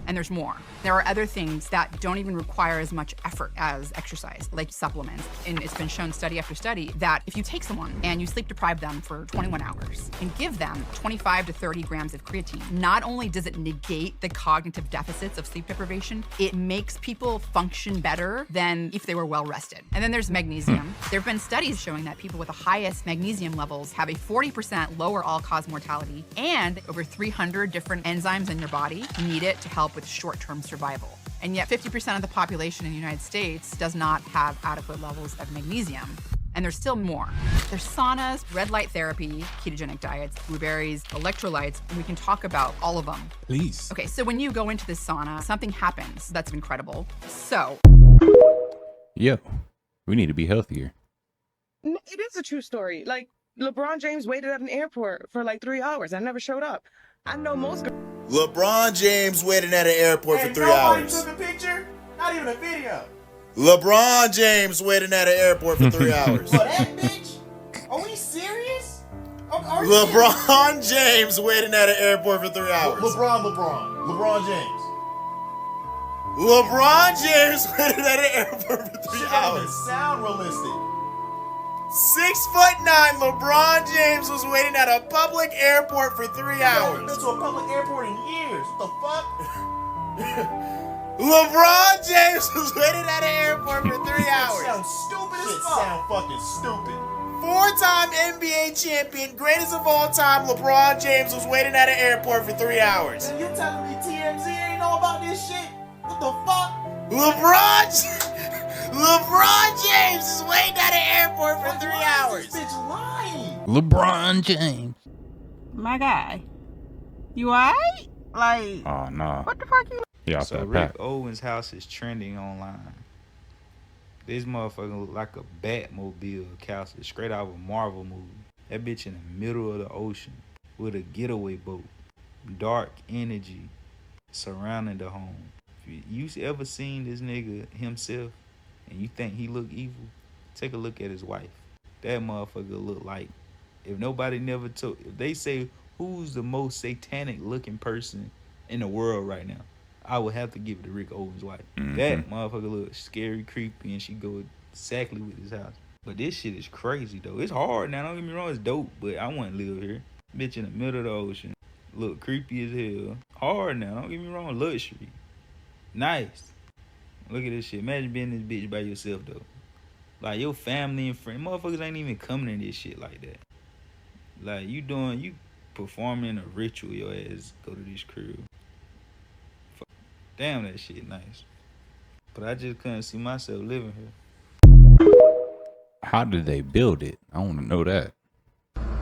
[SPEAKER 6] And there's more. There are other things that don't even require as much effort as exercise, like supplements. And it's been shown study after study that if you take someone and you sleep deprive them for 21 hours and give them 25 to 30 grams of creatine, not only does it negate the cognitive deficits of sleep deprivation, it makes people function better than if they were well rested. And then there's magnesium. There have been studies showing that people with the highest magnesium levels have a 40% lower all-cause mortality, and over 300 different enzymes in your body need it to help with short-term survival. And yet 50% of the population in the United States does not have adequate levels of magnesium. And there's still more. There's saunas, red light therapy, ketogenic diets, blueberries, electrolytes, and we can talk about all of them.
[SPEAKER 1] Please.
[SPEAKER 6] Okay, so when you go into this sauna, something happens that's incredible. So.
[SPEAKER 1] Yo, we need to be healthier.
[SPEAKER 16] It is a true story. Like, LeBron James waited at an airport for like 3 hours. I never showed up. I know most.
[SPEAKER 7] LeBron James waiting at an airport for 3 hours.
[SPEAKER 8] Nobody took a picture? Not even a video.
[SPEAKER 7] LeBron James waiting at an airport for 3 hours.
[SPEAKER 8] Well, that bitch? Are we serious? Are you
[SPEAKER 7] LeBron James waiting at an airport for 3 hours.
[SPEAKER 8] LeBron James.
[SPEAKER 7] LeBron James waiting at an airport for 3 hours.
[SPEAKER 8] Doesn't sound realistic.
[SPEAKER 7] 6'9" LeBron James was waiting at a public airport for 3 hours.
[SPEAKER 8] I haven't been to a public airport in years. What the fuck?
[SPEAKER 7] LeBron James was waiting at an airport for 3 hours.
[SPEAKER 8] Sounds stupid as fuck. Sound fucking stupid.
[SPEAKER 7] 4-time NBA champion, greatest of all time, LeBron James was waiting at an airport for 3 hours.
[SPEAKER 8] And you telling me TMZ ain't know about this shit? What the fuck?
[SPEAKER 7] LeBron James is waiting at an airport for 3 hours.
[SPEAKER 8] This bitch lying.
[SPEAKER 1] LeBron James.
[SPEAKER 16] My guy. You alright? Like.
[SPEAKER 1] Oh, no.
[SPEAKER 16] What the fuck you.
[SPEAKER 1] Yeah,
[SPEAKER 20] so Rick Owens' house is trending online. This motherfucker look like a Batmobile castle straight out of a Marvel movie. That bitch in the middle of the ocean with a getaway boat. Dark energy surrounding the home. If you ever seen this nigga himself and you think he look evil, take a look at his wife. That motherfucker look like, if nobody never told, if they say who's the most satanic looking person in the world right now, I would have to give it to Rick Owens' wife. That motherfucker look scary, creepy, and she go exactly with his house. But this shit is crazy though. It's hard now, don't get me wrong, it's dope, but I wouldn't live here. Bitch in the middle of the ocean. Look creepy as hell. Hard now, don't get me wrong, luxury. Nice. Look at this shit. Imagine being this bitch by yourself though. Like your family and friends, motherfuckers ain't even coming in this shit like that. Like you performing a ritual, your ass go to this crib. Fuck. Damn, that shit nice. But I just couldn't see myself living here.
[SPEAKER 1] How did they build it? I want to know that.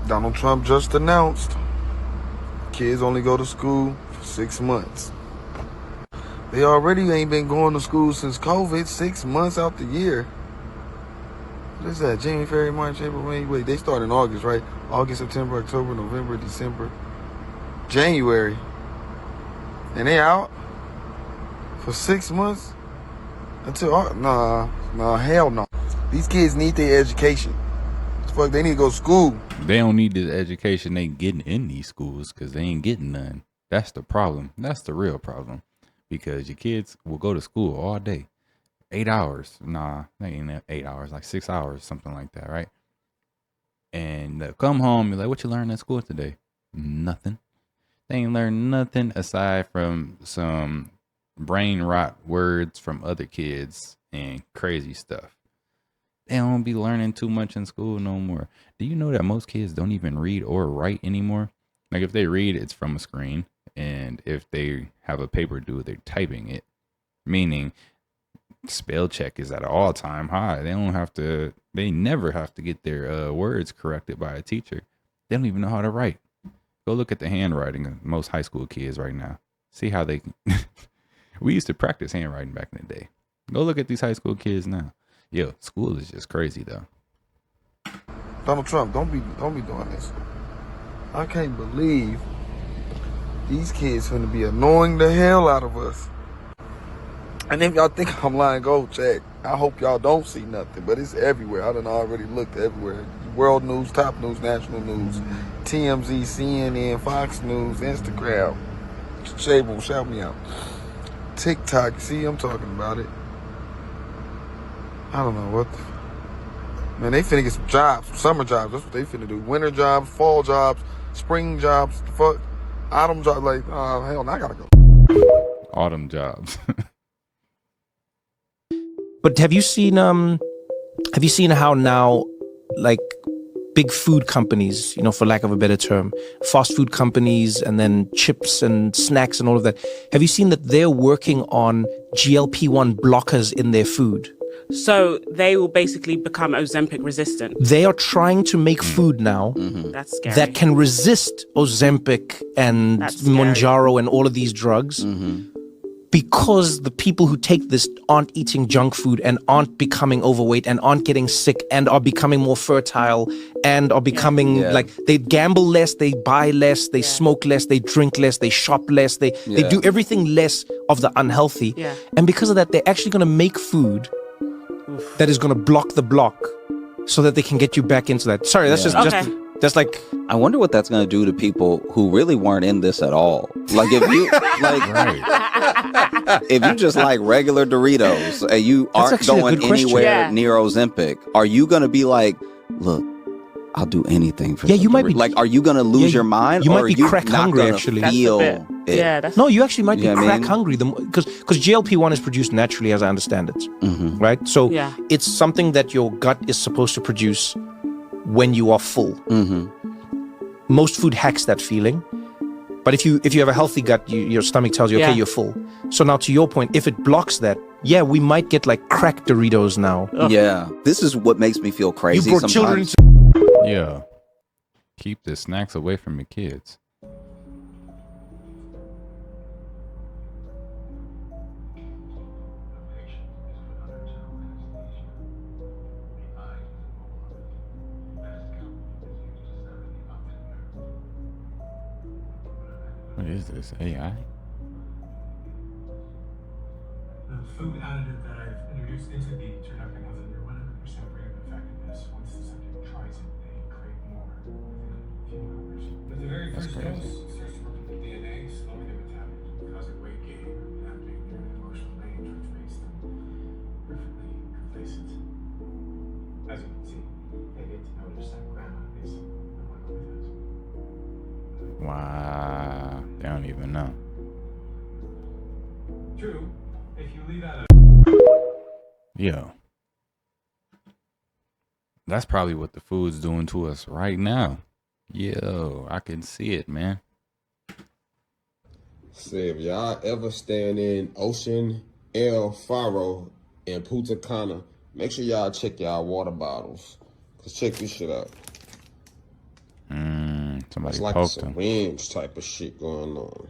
[SPEAKER 9] Donald Trump just announced kids only go to school for 6 months. They already ain't been going to school since COVID, 6 months out the year. What is that? January, February, March, April, May. Wait, they start in August, right? August, September, October, November, December, January. And they out for 6 months until hell no. These kids need their education. Fuck, they need to go to school.
[SPEAKER 1] They don't need this education they getting in these schools because they ain't getting none. That's the problem. That's the real problem. Because your kids will go to school all day. 8 hours. Nah, they ain't 8 hours, like 6 hours, something like that, right? And they'll come home, you're like, what you learned at school today? Nothing. They ain't learned nothing aside from some brain rot words from other kids and crazy stuff. They don't be learning too much in school no more. Do you know that most kids don't even read or write anymore? Like if they read, it's from a screen. And if they have a paper due, they're typing it. Meaning spell check is at an all-time high. They never have to get their words corrected by a teacher. They don't even know how to write. Go look at the handwriting of most high school kids right now. See how they we used to practice handwriting back in the day. Go look at these high school kids now. Yo, school is just crazy though.
[SPEAKER 9] Donald Trump, don't be doing this. I can't believe these kids finna be annoying the hell out of us. And if y'all think I'm lying, go check. I hope y'all don't see nothing, but it's everywhere. I done already looked everywhere. World news, top news, national news, TMZ, CNN, Fox News, Instagram. Shable, shout me out. TikTok, see, I'm talking about it. I don't know what. Man, they finna get some jobs, some summer jobs. That's what they finna do. Winter jobs, fall jobs, spring jobs, the fuck. Autumn jobs, like, hell, now I gotta go.
[SPEAKER 1] Autumn jobs.
[SPEAKER 5] But have you seen how now, like, big food companies, for lack of a better term, fast food companies and then chips and snacks and all of that, have you seen that they're working on GLP-1 blockers in their food?
[SPEAKER 22] So they will basically become Ozempic resistant.
[SPEAKER 5] They are trying to make food now
[SPEAKER 22] That's scary.
[SPEAKER 5] that can resist Ozempic and Mounjaro and all of these drugs because the people who take this aren't eating junk food and aren't becoming overweight and aren't getting sick and are becoming more fertile and are becoming like, they gamble less, they buy less, they smoke less, they drink less, they shop less, they do everything less of the unhealthy. And because of that, they're actually going to make food that is going to block the block so that they can get you back into that. Sorry, that's just like...
[SPEAKER 23] I wonder what that's going to do to people who really weren't in this at all. Like if you if you just like regular Doritos and you aren't going anywhere near Ozempic, are you going to be like, look, I'll do anything for
[SPEAKER 5] you might be
[SPEAKER 23] like, are you going to lose your mind?
[SPEAKER 5] You
[SPEAKER 23] or
[SPEAKER 5] might be crack hungry actually. No, you actually might be crack hungry because GLP-1 is produced naturally, as I understand it, right? So it's something that your gut is supposed to produce when you are full. Most food hacks that feeling, but if you have a healthy gut, your stomach tells you, okay, you're full. So now to your point, if it blocks that, we might get like crack Doritos now.
[SPEAKER 23] Yeah, this is what makes me feel crazy.
[SPEAKER 5] You brought children
[SPEAKER 1] Yeah. Keep the snacks away from your kids. What is this? AI?
[SPEAKER 24] The food additive that I've introduced into the Turnepin has a near 100% rate of effectiveness. Once the subject tries it, they crave more within a few hours. But the very first dose starts to work with the DNA, slowing the metabolism, causing weight gain, and activating their emotional range, which makes them perfectly complacent. As you can see, they get to notice that grandma is no longer with us.
[SPEAKER 1] Wow. don't even know.
[SPEAKER 24] True, if you leave out
[SPEAKER 1] Yo. That's probably what the food's doing to us right now. Yo, I can see it, man.
[SPEAKER 10] Say, if y'all ever stand in Ocean El Faro in Punta Cana, make sure y'all check y'all water bottles. Cause check this shit out.
[SPEAKER 1] Somebody
[SPEAKER 10] it's like
[SPEAKER 1] poked
[SPEAKER 10] a
[SPEAKER 1] him.
[SPEAKER 10] syringe type of shit going on.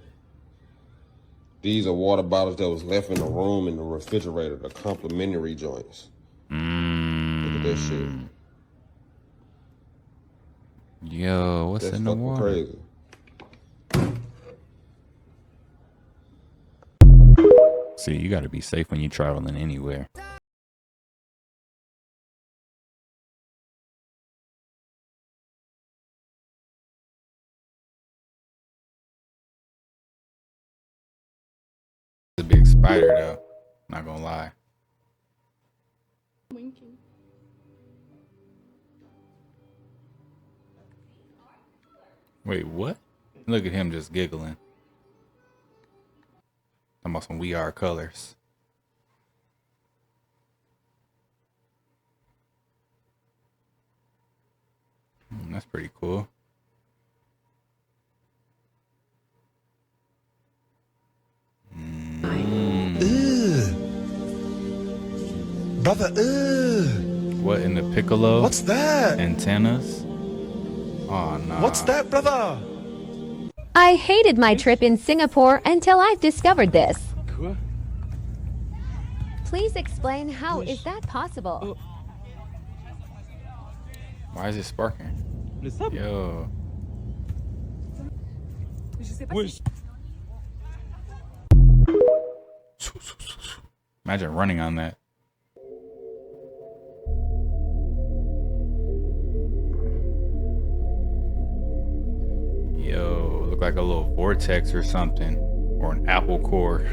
[SPEAKER 10] These are water bottles that was left in the room in the refrigerator, the complimentary joints. Look at that shit.
[SPEAKER 1] Yo, what's
[SPEAKER 10] That's
[SPEAKER 1] in the
[SPEAKER 10] fucking
[SPEAKER 1] water?
[SPEAKER 10] crazy.
[SPEAKER 1] See, you got to be safe when you're traveling anywhere. It's a big spider, though. Not gonna lie. Wait, what? Look at him just giggling. Talking about some We Are Colors. That's pretty cool.
[SPEAKER 11] Brother,
[SPEAKER 1] What in the piccolo?
[SPEAKER 11] What's that?
[SPEAKER 1] Antennas? Oh, no.
[SPEAKER 11] What's that, brother?
[SPEAKER 12] I hated my trip in Singapore until I've discovered this. Please explain how is that possible?
[SPEAKER 1] Why is it sparking? Yo. Imagine running on that. Yo, look like a little vortex or something. Or an apple core.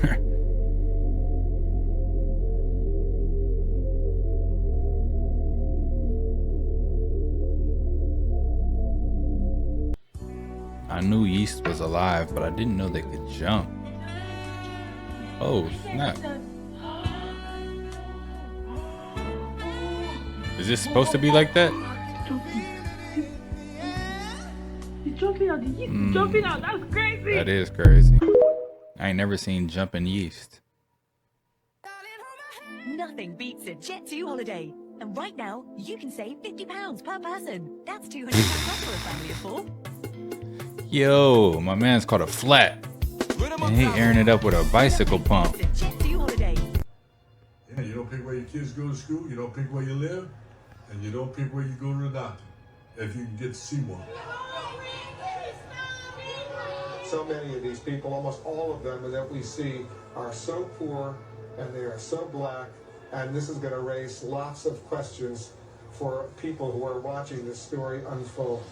[SPEAKER 1] I knew yeast was alive, but I didn't know they could jump. Oh, snap. Is this supposed to be like that?
[SPEAKER 13] Jumping out the yeast. Jumping out. That's crazy.
[SPEAKER 1] That is crazy. I ain't never seen jumping yeast.
[SPEAKER 25] Nothing beats a Jet2 holiday. And right now, you can save £50 per person. That's £200 off for a family of 4.
[SPEAKER 1] Yo, my man's caught a flat. And he airing it up with a bicycle pump.
[SPEAKER 25] Jet2 holiday.
[SPEAKER 26] Yeah, you don't pick where your kids go to school, you don't pick where you live, and you don't pick where you go to the doctor. If you can get to see one.
[SPEAKER 27] So many of these people, almost all of them that we see, are so poor and they are so black, and this is going to raise lots of questions for people who are watching this story unfold.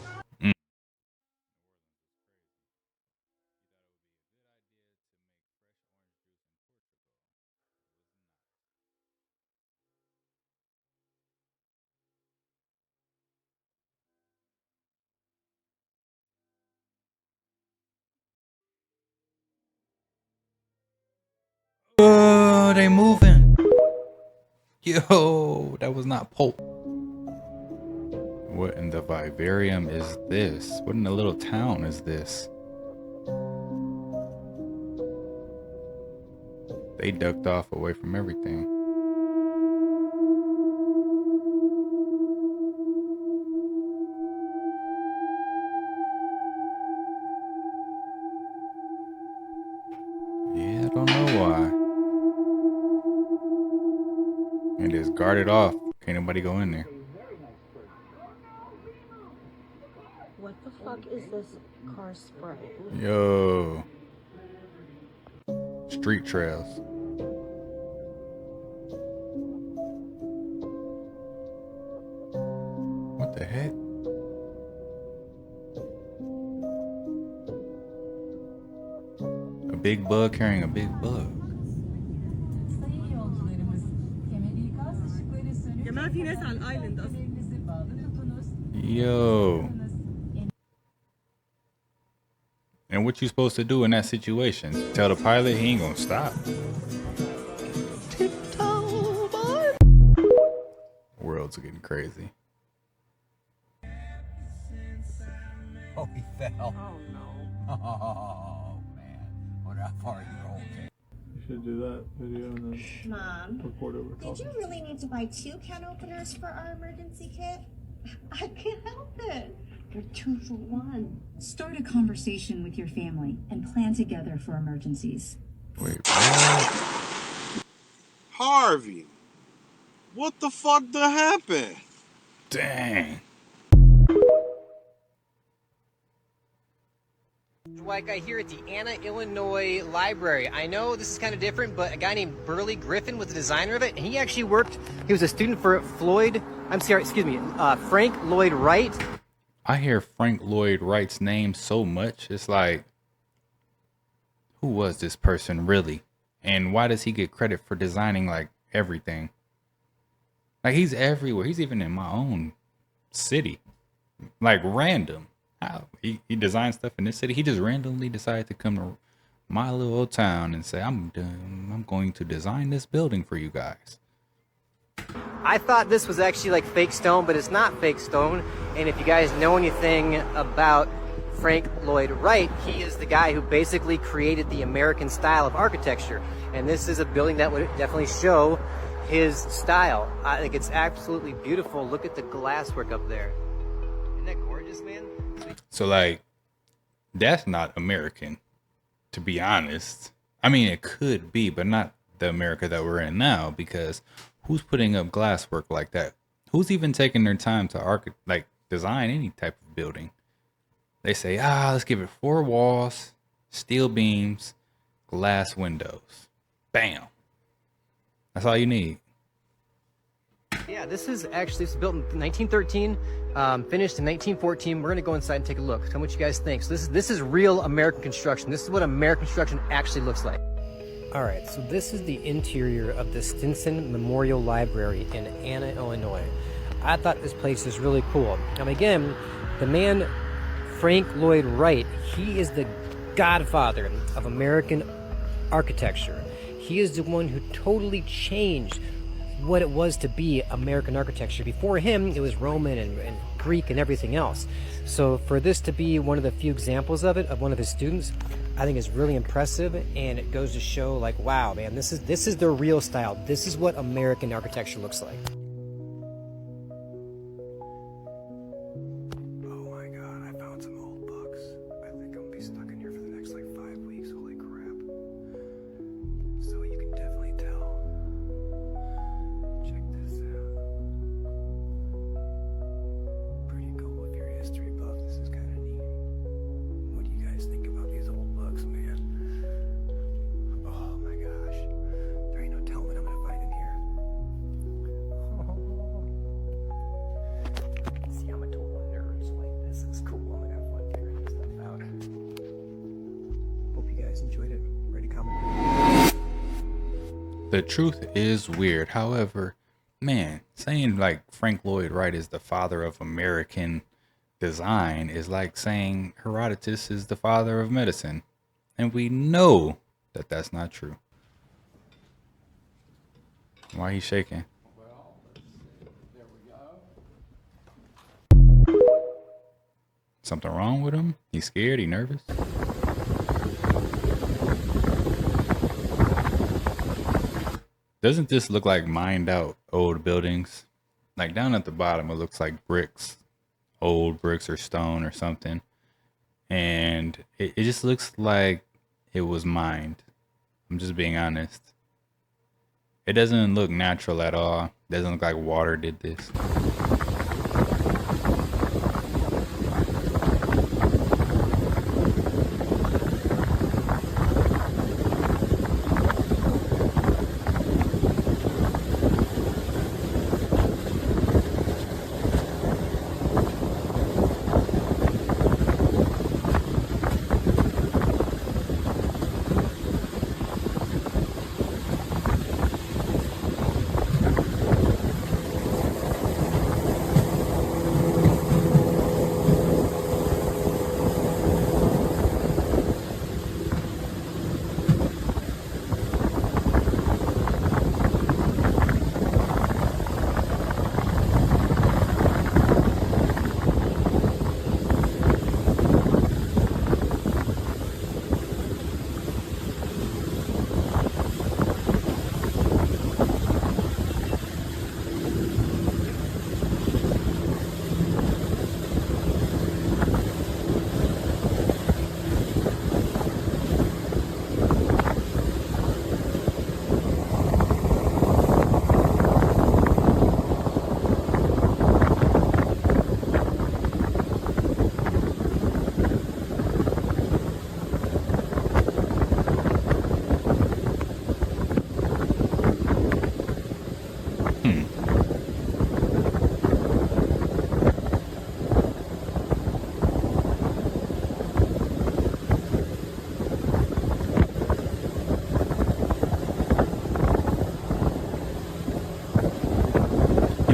[SPEAKER 1] Oh, they moving. Yo, that was not Pulp. What in the vivarium is this? What in the little town is this? They ducked off away from everything. Yeah, I don't know why. It is guarded off. Can't nobody go in there.
[SPEAKER 28] What the fuck is this car spray?
[SPEAKER 1] Yo. Street trails. What the heck? A big bug carrying a big bug. Yo. And what you supposed to do in that situation? Tell the pilot he ain't gonna stop. World's getting crazy.
[SPEAKER 2] Oh, he fell. Oh, no. Oh, man. Wonder how far he rolled.
[SPEAKER 24] You should do that video and then
[SPEAKER 3] Mom,
[SPEAKER 24] record over talking.
[SPEAKER 3] did you really need to buy 2 can openers for our emergency kit? I can't help it. They're 2 for 1.
[SPEAKER 14] Start a conversation with your family and plan together for emergencies.
[SPEAKER 1] Wait, what?
[SPEAKER 15] Harvey, what the fuck done happened?
[SPEAKER 1] Dang.
[SPEAKER 17] Dwight guy here at the Anna, Illinois Library. I know this is kind of different, but a guy named Burley Griffin was the designer of it, and he actually worked, he was a student for Frank Lloyd Wright.
[SPEAKER 1] I hear Frank Lloyd Wright's name so much, it's like, who was this person really? And why does he get credit for designing like everything? Like he's everywhere. He's even in my own city. Like random. How he designed stuff in this city. He just randomly decided to come to my little old town and say, I'm going to design this building for you guys.
[SPEAKER 17] I thought this was actually like fake stone, but it's not fake stone. And if you guys know anything about Frank Lloyd Wright, he is the guy who basically created the American style of architecture. And this is a building that would definitely show his style. I think it's absolutely beautiful. Look at the glasswork up there. Isn't that gorgeous, man?
[SPEAKER 1] So like, that's not American, to be honest. I mean, it could be, but not the America that we're in now, because who's putting up glasswork like that? Who's even taking their time to design any type of building? They say, let's give it 4 walls, steel beams, glass windows. Bam. That's all you need.
[SPEAKER 17] Yeah, this is built in 1913, finished in 1914. We're gonna go inside and take a look. Tell me what you guys think. So this is real American construction. This is what American construction actually looks like. All right, so this is the interior of the Stinson Memorial Library in Anna, Illinois. I thought this place is really cool. Again, the man Frank Lloyd Wright, he is the godfather of American architecture. He is the one who totally changed what it was to be American architecture. Before him, it was Roman and Greek and everything else. So for this to be one of the few examples of it, of one of his students, I think is really impressive, and it goes to show like, wow, man, this is the real style. This is what American architecture looks like. Oh my God, I found some old books. I think I'm gonna be stuck in here for the next like 5 weeks. Holy crap. So you can definitely tell. Check this out. Pretty cool if you're a history buff. This is kind of neat. What do you guys think about these old books, man? Oh my gosh. There ain't no telling I'm gonna find in here. See, I'm a total nerd, so like this is cool. I'm gonna have fun figuring this stuff out. Hope you guys enjoyed it. Ready to comment?
[SPEAKER 1] The truth is weird. However, man, saying like Frank Lloyd Wright is the father of American design is like saying Herodotus is the father of medicine. And we know that that's not true. Why are you shaking? Something wrong with him? He's scared? He nervous? Doesn't this look like mined out old buildings? Like down at the bottom, it looks like bricks, old bricks or stone or something. And it just looks like it was mined. I'm just being honest. It doesn't look natural at all. It doesn't look like water did this.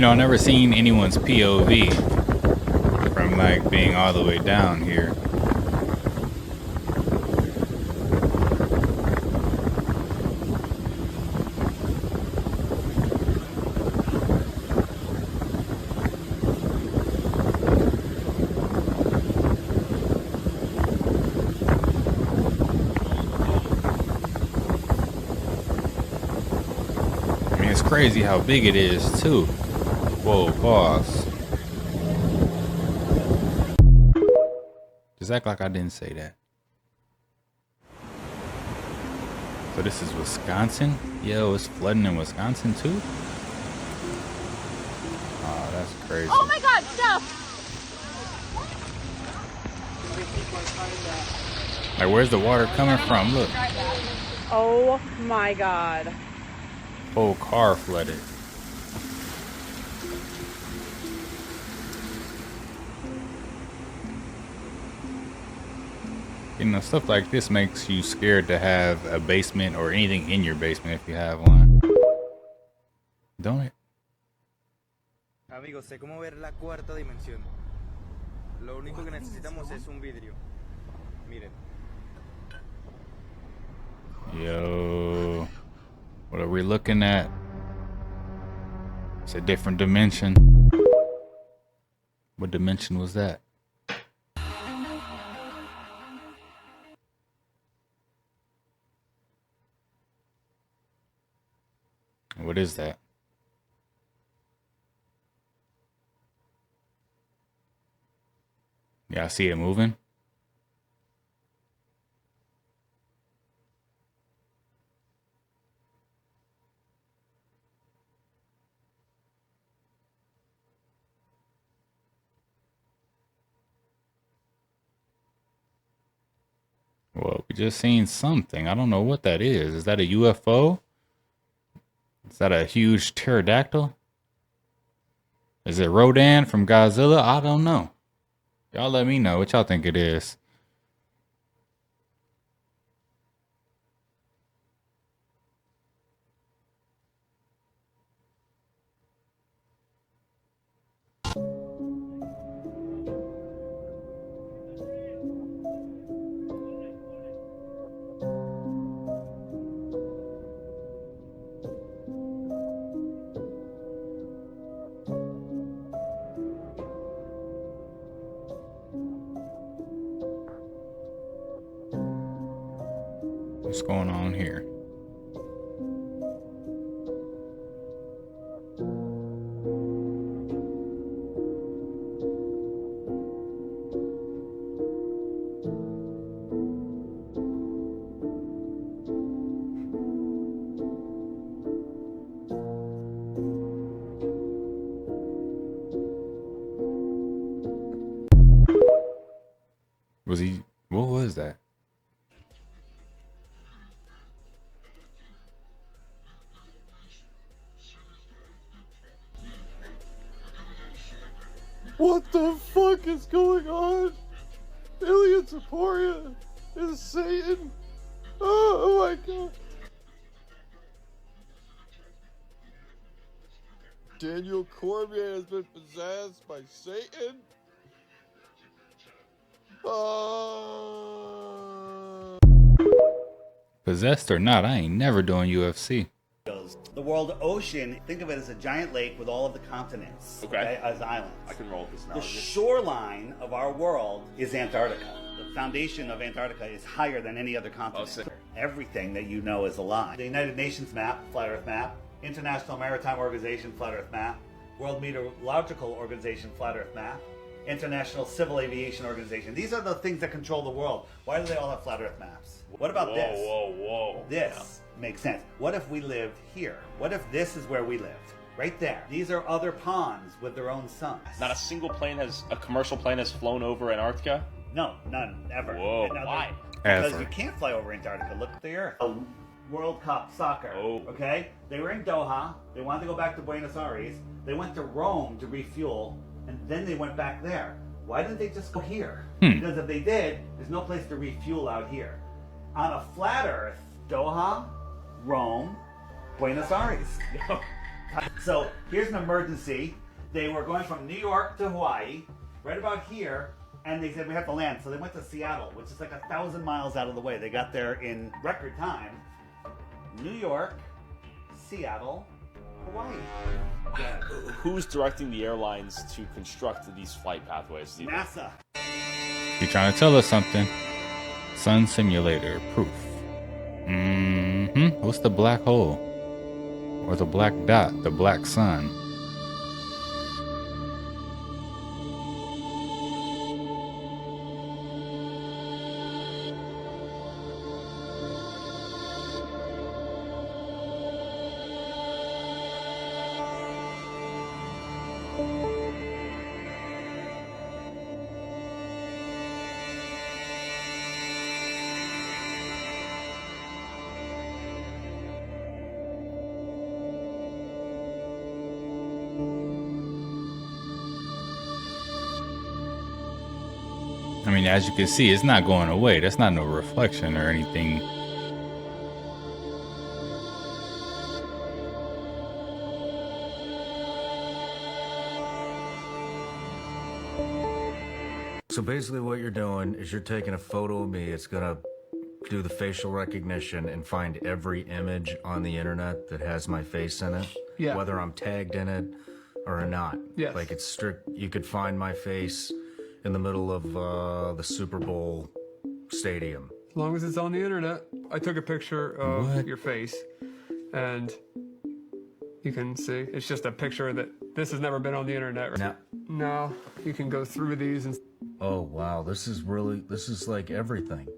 [SPEAKER 1] You know, I never seen anyone's POV from like being all the way down here. It's crazy how big it is too. Whoa, pause. Just act like I didn't say that. So this is Wisconsin? Yo, it's flooding in Wisconsin too? Oh, that's crazy.
[SPEAKER 13] Oh my God, Steph!
[SPEAKER 1] Like, where's the water coming from? Look.
[SPEAKER 22] Oh my God.
[SPEAKER 1] Whole car flooded. You know, stuff like this makes you scared to have a basement or anything in your basement if you have one. Don't it?
[SPEAKER 4] Amigos, sé cómo ver la cuarta dimensión. Lo único que necesitamos es un vidrio. Miren.
[SPEAKER 1] Yo. What are we looking at? It's a different dimension. What dimension was that? What is that? Yeah, I see it moving. Well, we just seen something. I don't know what that is. Is that a UFO? Is that a huge pterodactyl? Is it Rodan from Godzilla? I don't know. Y'all let me know what y'all think it is. What's going on here? What was that?
[SPEAKER 11] What the fuck is going on? Alien Taporia is Satan. Oh my God. Daniel Cormier has been possessed by Satan.
[SPEAKER 1] Possessed or not, I ain't never doing UFC.
[SPEAKER 6] The world ocean, think of it as a giant lake with all of the continents, okay, as islands.
[SPEAKER 7] I can roll with this now.
[SPEAKER 6] The shoreline of our world is Antarctica. The foundation of Antarctica is higher than any other continent. Everything that you know is a lie. The United Nations map, Flat Earth map, International Maritime Organization, Flat Earth map, World Meteorological Organization, Flat Earth map, International Civil Aviation Organization. These are the things that control the world. Why do they all have flat Earth maps? What about this?
[SPEAKER 7] Whoa.
[SPEAKER 6] This makes sense. What if we lived here? What if this is where we lived? Right there. These are other ponds with their own suns.
[SPEAKER 7] Not a commercial plane has flown over Antarctica?
[SPEAKER 6] No, none, ever.
[SPEAKER 7] Whoa, why?
[SPEAKER 6] Because you can't fly over Antarctica. Look at the Earth. World Cup soccer, okay? They were in Doha. They wanted to go back to Buenos Aires. They went to Rome to refuel, and then they went back there. Why didn't they just go here? Because if they did, there's no place to refuel out here. On a flat Earth, Doha, Rome, Buenos Aires. So here's an emergency. They were going from New York to Hawaii, right about here, and they said we have to land. So they went to Seattle, which is like 1,000 miles out of the way. They got there in record time. New York, Seattle, Hawaii.
[SPEAKER 7] Who's directing the airlines to construct these flight pathways?
[SPEAKER 6] NASA.
[SPEAKER 1] You trying to tell us something? Sun simulator proof. What's the black hole? Or the black dot, the black sun? I mean, as you can see, it's not going away. That's not no reflection or anything.
[SPEAKER 8] So basically what you're doing is you're taking a photo of me. It's going to do the facial recognition and find every image on the internet that has my face in it.
[SPEAKER 9] Yeah.
[SPEAKER 8] Whether I'm tagged in it or not.
[SPEAKER 9] Yes.
[SPEAKER 8] Like it's strict. You could find my face in the middle of the Super Bowl stadium.
[SPEAKER 9] As long as it's on the internet. I took a picture of your face, and you can see it's just a picture that this has never been on the internet.
[SPEAKER 8] Now,
[SPEAKER 9] no, you can go through these and.
[SPEAKER 8] oh wow, this is like everything.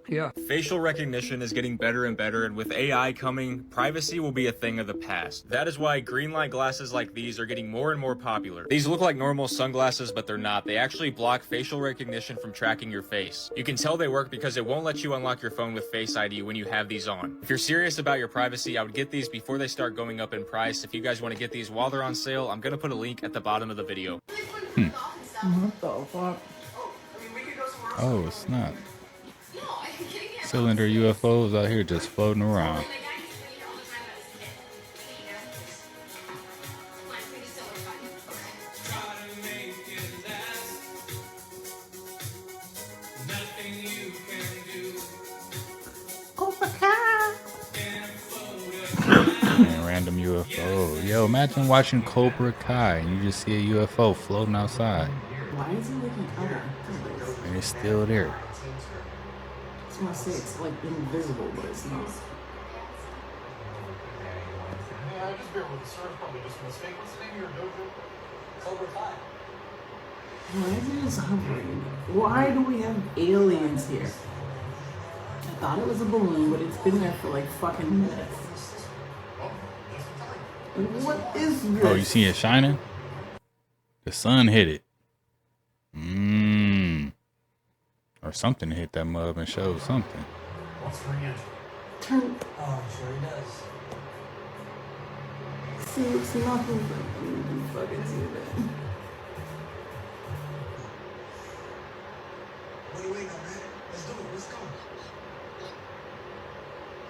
[SPEAKER 9] Yeah.
[SPEAKER 16] Facial recognition is getting better and better, and with AI coming, privacy will be a thing of the past. That is why green light glasses like these are getting more and more popular. These look like normal sunglasses, but they're not. They actually block facial recognition from tracking your face. You can tell they work because it won't let you unlock your phone with Face ID when you have these on. If you're serious about your privacy, I would get these before they start going up in price. If you guys want to get these while they're on sale, I'm gonna put a link at the bottom of the video.
[SPEAKER 9] What the fuck?
[SPEAKER 1] Oh, snap. Cylinder UFOs out here just floating around. Random UFO. Yo, imagine watching Cobra Kai and you just see a UFO floating outside.
[SPEAKER 18] Why is it making color?
[SPEAKER 1] And it's still there.
[SPEAKER 18] I was gonna say it's like invisible, but it's not.
[SPEAKER 24] Yeah, I just bear with the sir, probably just a mistake. What's the name of your dojo? Cobra Kai.
[SPEAKER 18] Why is it just hovering? Why do we have aliens here? I thought it was a balloon, but it's been there for like fucking minutes. What is this?
[SPEAKER 1] Oh, you see it shining? The sun hit it. Or something hit that mug and showed something.
[SPEAKER 24] What's for you?
[SPEAKER 18] Turn.
[SPEAKER 24] Oh, I'm sure he does.
[SPEAKER 18] See, it's nothing but you can fucking see that.
[SPEAKER 24] What are you waiting on, man? Let's do it. Let's go.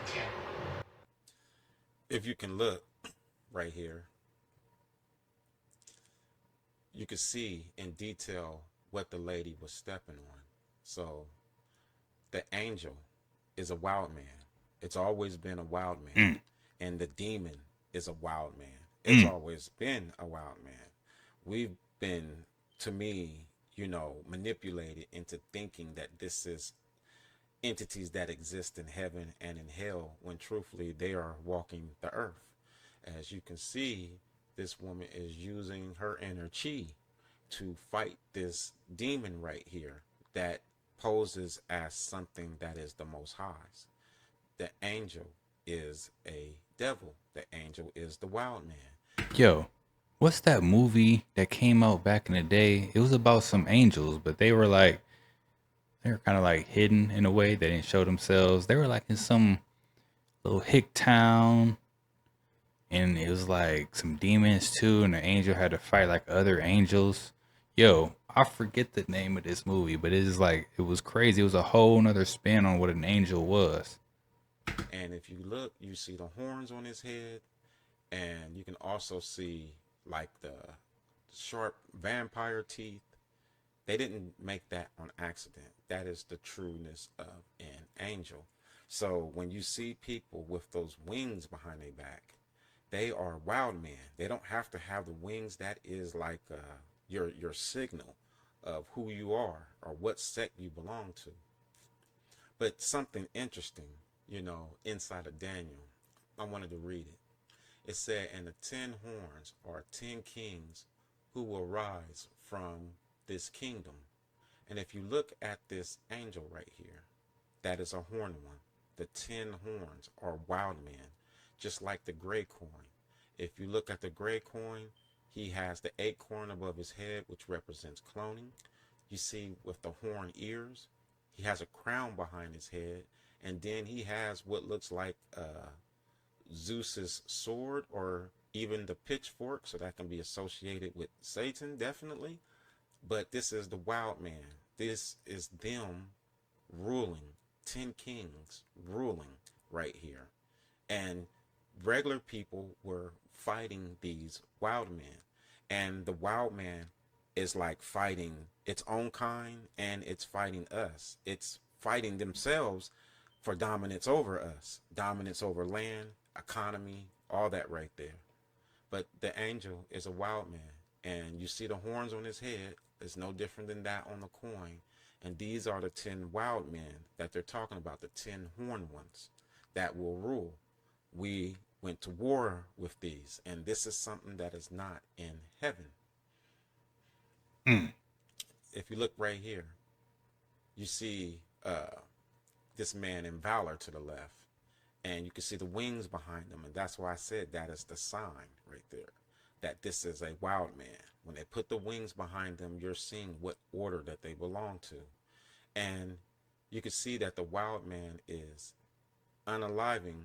[SPEAKER 24] Okay.
[SPEAKER 10] If you can look right here, you can see in detail what the lady was stepping on. So the angel is a wild man. It's always been a wild man. And the demon is a wild man. It's always been a wild man. We've been, to me, you know, manipulated into thinking that this is entities that exist in heaven and in hell, when truthfully they are walking the earth. As you can see, this woman is using her inner chi to fight this demon right here that poses as something that is the Most High's. The angel is a devil. The angel is the wild man.
[SPEAKER 1] Yo, what's that movie that came out back in the day? It was about some angels, but they were kind of like hidden in a way. They didn't show themselves. They were like in some little hick town, and it was like some demons too, and the angel had to fight like other angels. Yo, I forget the name of this movie, but it was crazy. It was a whole nother spin on what an angel was.
[SPEAKER 10] And if you look, you see the horns on his head, And you can also see like the sharp vampire teeth. They didn't make that on accident. That is the trueness of an angel. So when you see people with those wings behind their back, they are wild men. They don't have to have the wings. That is like your signal of who you are or what sect you belong to. But something interesting, you know, inside of Daniel, I wanted to read it. It said, and the 10 horns are 10 kings who will rise from this kingdom. And if you look at this angel right here, that is a horned one. The 10 horns are wild men, just like the gray coin. If you look at the gray coin, he has the acorn above his head, which represents cloning. You see with the horn ears, he has a crown behind his head, and then he has what looks like Zeus's sword, or even the pitchfork, so that can be associated with Satan, definitely. But this is the wild man. This is them ruling, 10 kings ruling right here. And regular people were fighting these wild men. And the wild man is like fighting its own kind, and it's fighting us. It's fighting themselves for dominance over us, dominance over land, economy, all that right there. But the angel is a wild man, and you see the horns on his head. It's no different than that on the coin. And these are the 10 wild men that they're talking about, the 10 horned ones that will rule. We went to war with these, and this is something that is not in heaven. If you look right here, you see this man in valor to the left, and you can see the wings behind him, and that's why I said that is the sign right there, that this is a wild man. When they put the wings behind them, you're seeing what order that they belong to. And you can see that the wild man is unaliving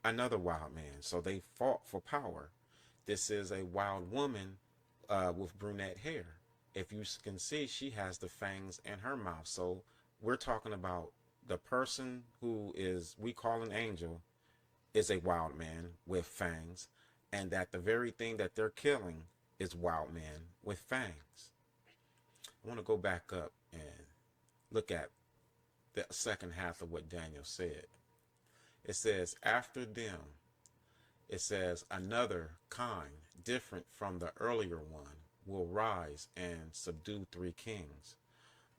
[SPEAKER 10] another wild man. So they fought for power. This is a wild woman with brunette hair. If you can see, she has the fangs in her mouth. So we're talking about the person who is, we call an angel, is a wild man with fangs, and that the very thing that they're killing is wild men with fangs. I want to go back up and look at the second half of what Daniel said. It says, after them, it says, another kind, different from the earlier one, will rise and subdue 3 kings.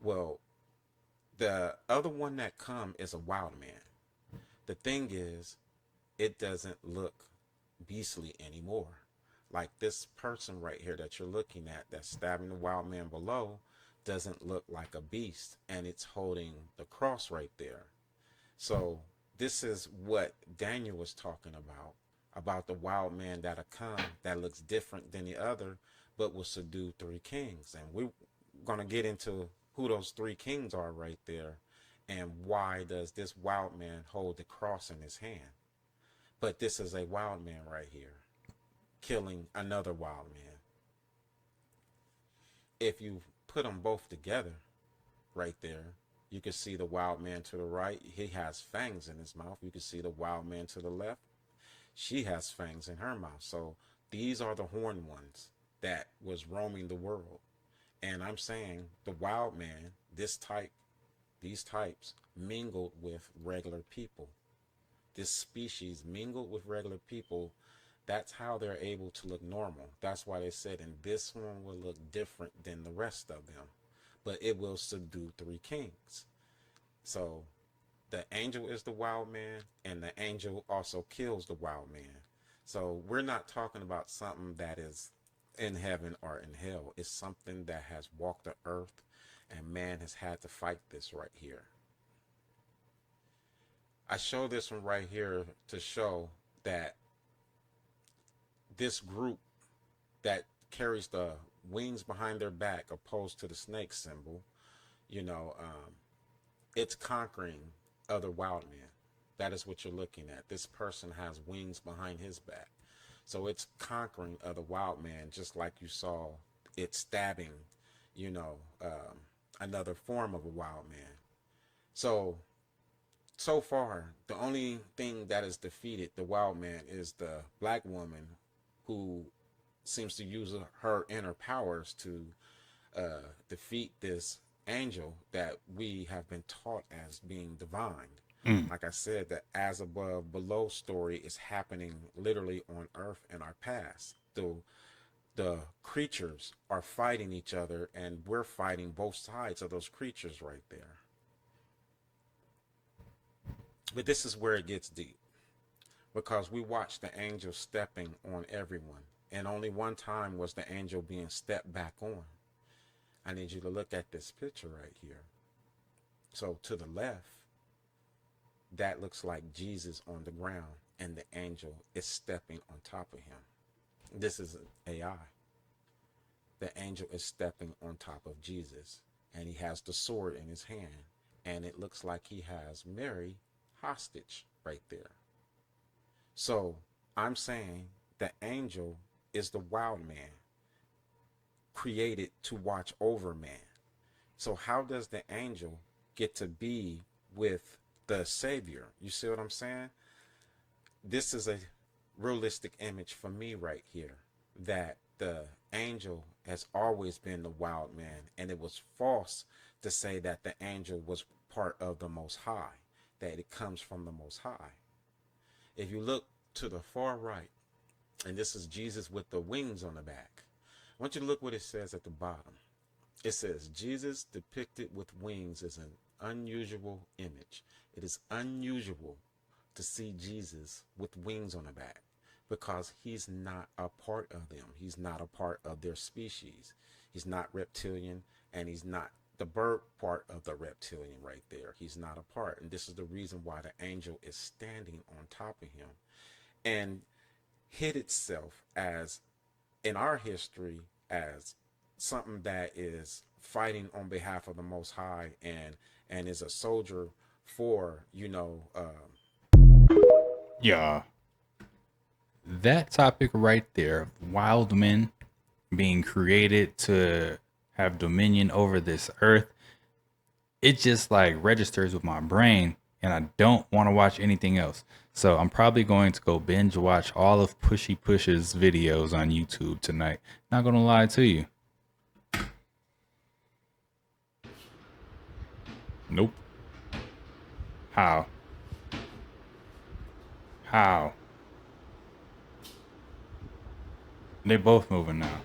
[SPEAKER 10] Well, the other one that come is a wild man. The thing is, it doesn't look beastly anymore. Like this person right here that you're looking at that's stabbing the wild man below doesn't look like a beast, and it's holding the cross right there. So this is what Daniel was talking about the wild man that'll come that looks different than the other, but will subdue 3 kings. And we're going to get into who those 3 kings are right there, and why does this wild man hold the cross in his hand. But this is a wild man right here, killing another wild man. If you put them both together right there, you can see the wild man to the right. He has fangs in his mouth. You can see the wild man to the left. She has fangs in her mouth. So these are the horned ones that was roaming the world. And I'm saying the wild man, these types mingled with regular people. This species mingled with regular people. That's how they're able to look normal. That's why they said, and this one will look different than the rest of them, but it will subdue 3 kings. So the angel is the wild man, and the angel also kills the wild man. So we're not talking about something that is in heaven or in hell. It's something that has walked the earth, and man has had to fight this right here. I show this one right here to show that this group that carries the wings behind their back opposed to the snake symbol, you know, it's conquering other wild men. That is what you're looking at. This person has wings behind his back. So it's conquering other wild men, just like you saw it stabbing, you know, another form of a wild man. So far, the only thing that has defeated the wild man is the black woman who seems to use her inner powers to defeat this angel that we have been taught as being divine. Like I said, the as above below story is happening literally on earth in our past. The creatures are fighting each other, and we're fighting both sides of those creatures right there. But this is where it gets deep, because we watch the angel stepping on everyone, and only one time was the angel being stepped back on. I need you to look at this picture right here. So to the left, that looks like Jesus on the ground, and the angel is stepping on top of him. This is AI. The angel is stepping on top of Jesus, and he has the sword in his hand, and it looks like he has Mary hostage right there. So I'm saying the angel is the wild man, created to watch over man. So how does the angel get to be with the Savior? You see what I'm saying? This is a realistic image for me right here, that the angel has always been the wild man, and it was false to say that the angel was part of the Most High, that it comes from the Most High. If you look to the far right, and this is Jesus with the wings on the back, I want you to look what it says at the bottom. It says, Jesus depicted with wings is an unusual image. It is unusual to see Jesus with wings on the back, because he's not a part of them. He's not a part of their species. He's not reptilian, and he's not the bird part of the reptilian right there. He's not a part. And this is the reason why the angel is standing on top of him, and hid itself as, in our history, as something that is fighting on behalf of the Most High, and is a soldier for,
[SPEAKER 1] Yeah. That topic right there, wild men being created to have dominion over this earth, it just like registers with my brain, and I don't want to watch anything else. So I'm probably going to go binge watch all of Pushy Push's videos on YouTube tonight. Not gonna lie to you. Nope. How? How? They both moving now.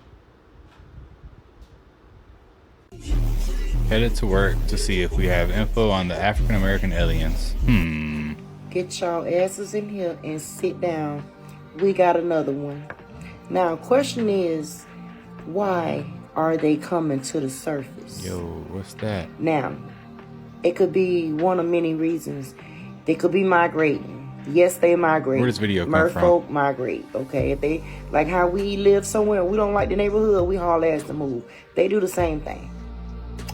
[SPEAKER 1] Headed to work to see if we have info on the African American aliens.
[SPEAKER 5] Get y'all asses in here and sit down. We got another one. Now, question is, why are they coming to the surface?
[SPEAKER 1] Yo, what's that?
[SPEAKER 5] Now, it could be one of many reasons. They could be migrating. Yes, they migrate.
[SPEAKER 1] Where does video come from?
[SPEAKER 5] Merfolk migrate, okay? If they, like how we live somewhere, we don't like the neighborhood, we haul ass to move. They do the same thing,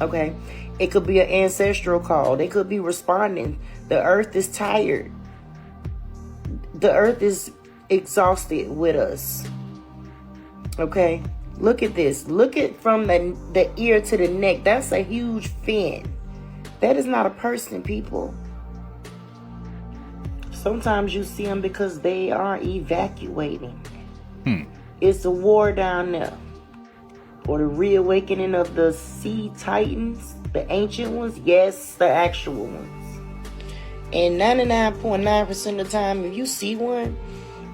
[SPEAKER 5] okay? It could be an ancestral call. They could be responding. The earth is tired. The earth is exhausted with us, okay? Look at this. Look at from the ear to the neck. That's a huge fin. That is not a person, people. Sometimes you see them because they are evacuating. It's a war down there. Or the reawakening of the sea titans, the ancient ones. Yes, the actual ones. And 99.9% of the time, if you see one,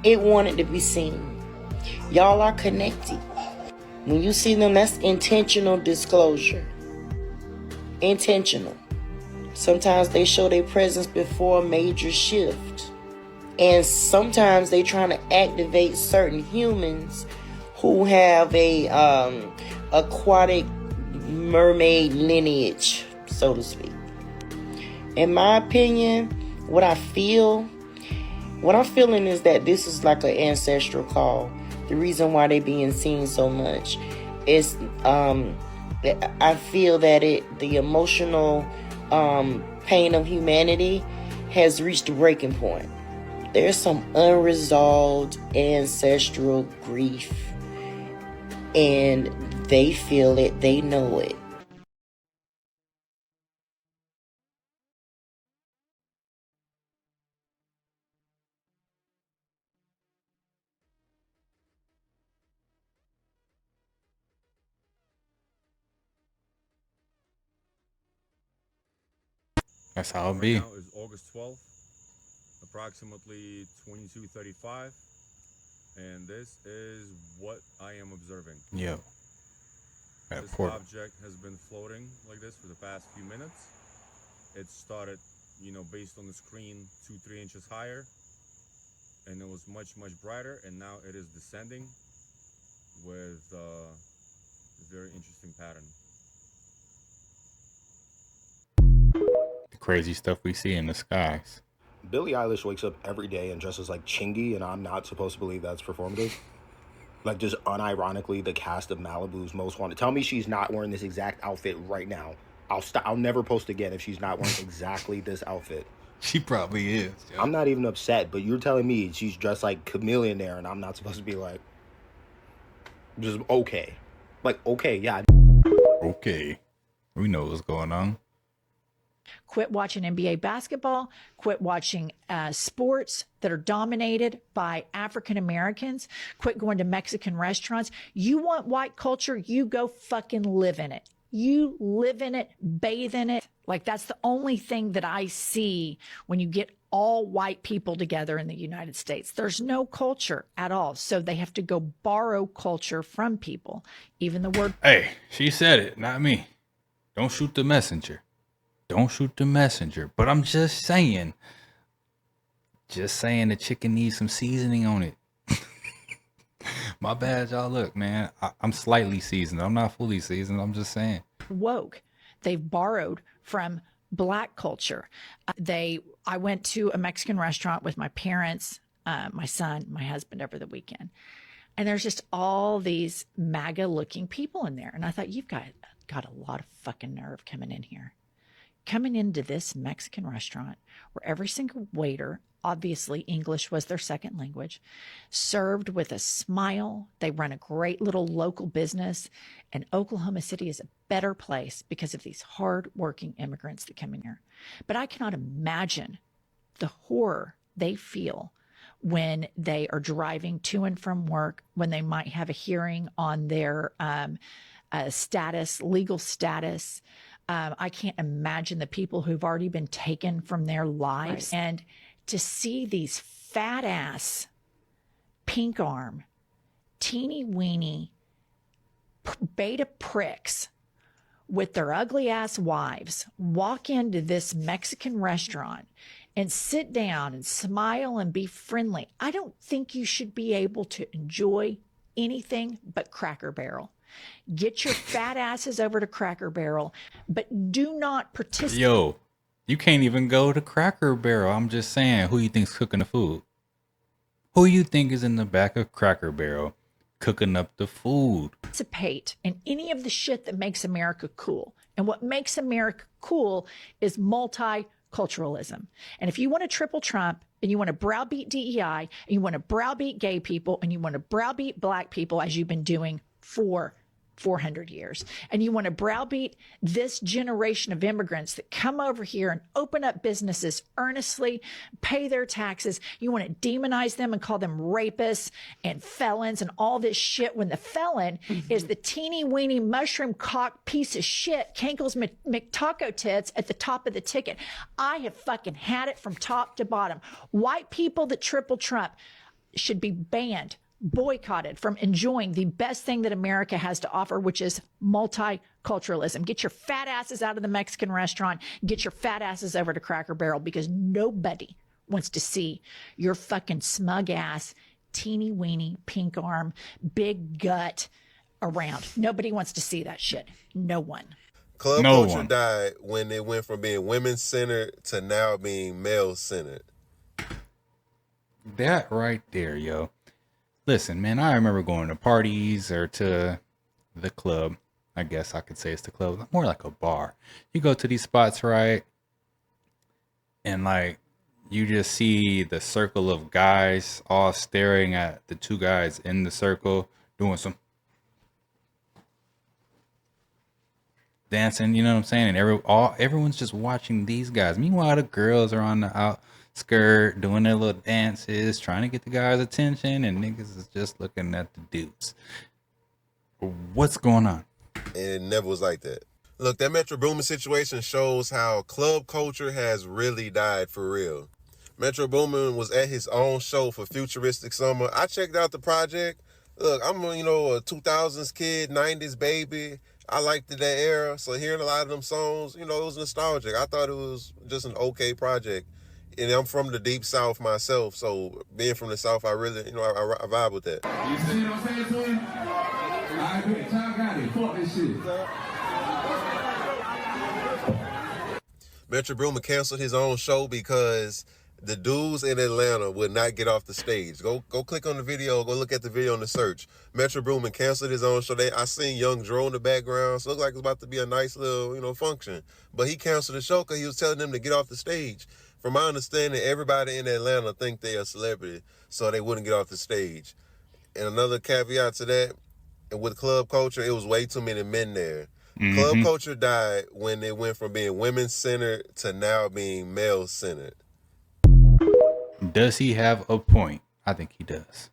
[SPEAKER 5] it wanted to be seen. Y'all are connected. When you see them, that's intentional disclosure. Intentional. Sometimes they show their presence before a major shift. And sometimes they trying to activate certain humans who have a aquatic mermaid lineage, so to speak. In my opinion, what I'm feeling is that this is like an ancestral call. The reason why they being seen so much is I feel that the emotional pain of humanity has reached a breaking point. There's some unresolved ancestral grief, and they feel it, they know it.
[SPEAKER 1] That's how it
[SPEAKER 12] Right
[SPEAKER 1] be.
[SPEAKER 12] now is August 12th, approximately 22:35, and this is what I am observing.
[SPEAKER 1] Yo. That
[SPEAKER 12] This
[SPEAKER 1] portal.
[SPEAKER 12] object has been floating like this for the past few minutes. It started, you know, based on the screen, 2-3 inches higher, and it was much brighter, and now it is descending with a very interesting pattern.
[SPEAKER 1] The crazy stuff we see in the skies.
[SPEAKER 19] Billie Eilish wakes up every day and dresses like Chingy, and I'm not supposed to believe that's performative. Like, just unironically, the cast of Malibu's Most Wanted. Tell me she's not wearing this exact outfit right now. I'll never post again if she's not wearing exactly this outfit.
[SPEAKER 1] She probably is. Yo.
[SPEAKER 19] I'm not even upset, but you're telling me she's dressed like Chameleon there, and I'm not supposed to be like, just okay. Like, okay, yeah.
[SPEAKER 1] Okay. We know what's going on.
[SPEAKER 20] Quit watching NBA basketball. Quit watching sports that are dominated by African Americans. Quit going to Mexican restaurants. You want white culture? You go fucking live in it. You live in it, bathe in it. Like, that's the only thing that I see when you get all white people together in the United States. There's no culture at all. So they have to go borrow culture from people. Even the word.
[SPEAKER 1] Hey, she said it, not me. Don't shoot the messenger. Don't shoot the messenger. But I'm just saying the chicken needs some seasoning on it. My bad, y'all. Look, man, I'm slightly seasoned. I'm not fully seasoned. I'm just saying.
[SPEAKER 20] Woke. They've borrowed from Black culture. I went to a Mexican restaurant with my parents, my son, my husband over the weekend. And there's just all these MAGA looking people in there. And I thought, you've got a lot of fucking nerve coming in here. Coming into this Mexican restaurant where every single waiter, obviously English was their second language, served with a smile. They run a great little local business, and Oklahoma City is a better place because of these hard-working immigrants that come in here. But I cannot imagine the horror they feel when they are driving to and from work, when they might have a hearing on their legal status. I can't imagine the people who've already been taken from their lives. Right. And to see these fat ass, pink arm, teeny weeny beta pricks with their ugly ass wives walk into this Mexican restaurant and sit down and smile and be friendly. I don't think you should be able to enjoy anything but Cracker Barrel. Get your fat asses over to Cracker Barrel, but do not participate.
[SPEAKER 1] Yo, you can't even go to Cracker Barrel. I'm just saying, who you think's cooking the food? Who you think is in the back of Cracker Barrel cooking up the food?
[SPEAKER 20] Participate in any of the shit that makes America cool. And what makes America cool is multiculturalism. And if you want to triple Trump, and you want to browbeat DEI, and you want to browbeat gay people, and you want to browbeat Black people, as you've been doing for 400 years. And you want to browbeat this generation of immigrants that come over here and open up businesses earnestly, pay their taxes. You want to demonize them and call them rapists and felons and all this shit, when the felon is the teeny weeny mushroom cock piece of shit, Kankles McTaco tits at the top of the ticket. I have fucking had it from top to bottom. White people that triple Trump should be banned, boycotted from enjoying the best thing that America has to offer, which is multiculturalism. Get your fat asses out of the Mexican restaurant. Get your fat asses over to Cracker Barrel, because nobody wants to see your fucking smug ass, teeny weeny, pink arm, big gut around. Nobody wants to see that shit. No one.
[SPEAKER 21] Club culture died when it went from being women-centered to now being male-centered.
[SPEAKER 1] That right there, yo. Listen, man, I remember going to parties or to the club. I guess I could say it's the club, more like a bar. You go to these spots, right? And like, you just see the circle of guys all staring at the two guys in the circle doing some dancing, you know what I'm saying? And everyone's just watching these guys. Meanwhile, the girls are on the outskirt doing their little dances, trying to get the guys' attention, and niggas is just looking at the dudes. What's going on?
[SPEAKER 21] And it never was like that. Look, that Metro Boomin situation shows how club culture has really died for real. Metro Boomin was at his own show for Futuristic Summer. I checked out the project. Look, I'm a 2000s kid, 90s baby. I liked that era, so hearing a lot of them songs, it was nostalgic. I thought it was just an okay project. And I'm from the deep South myself, so being from the South, I really, I vibe with that.
[SPEAKER 2] You see what I'm saying, twin? I bet y'all got it. Fuck this shit.
[SPEAKER 21] Metro Boomin canceled his own show because the dudes in Atlanta would not get off the stage. Go click on the video. Go look at the video in the search. Metro Boomin canceled his own show. I seen Young Dro in the background. So it looked like it's about to be a nice little, function. But he canceled the show because he was telling them to get off the stage. From my understanding, everybody in Atlanta think they are a celebrity, so they wouldn't get off the stage. And another caveat to that, and with club culture, it was way too many men there. Mm-hmm. Club culture died when it went from being women-centered to now being male-centered.
[SPEAKER 1] Does he have a point? I think he does.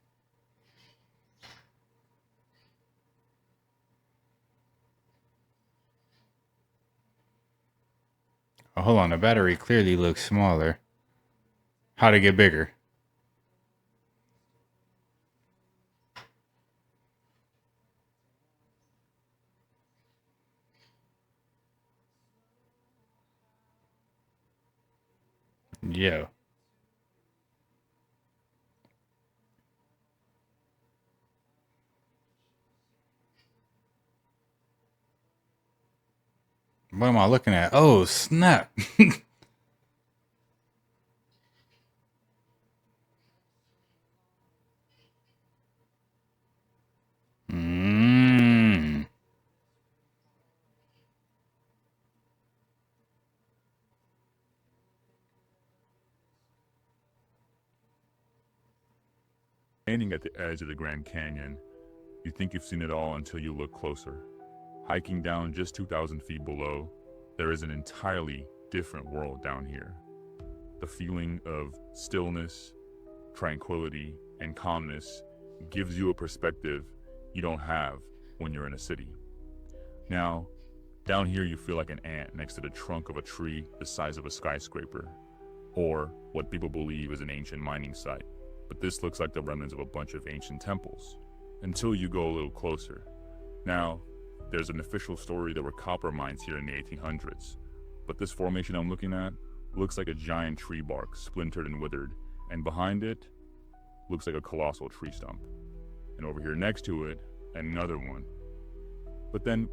[SPEAKER 1] Oh, hold on, the battery clearly looks smaller. How'd it get bigger? Yeah. What am I looking at? Oh, snap.
[SPEAKER 3] Standing at the edge of the Grand Canyon, you think you've seen it all until you look closer. Hiking down just 2,000 feet below, there is an entirely different world down here. The feeling of stillness, tranquility, and calmness gives you a perspective you don't have when you're in a city. Now, down here you feel like an ant next to the trunk of a tree the size of a skyscraper, or what people believe is an ancient mining site. But this looks like the remnants of a bunch of ancient temples, until you go a little closer. Now, there's an official story there were copper mines here in the 1800s, but this formation I'm looking at looks like a giant tree bark, splintered and withered, and behind it looks like a colossal tree stump. And over here next to it, another one. But then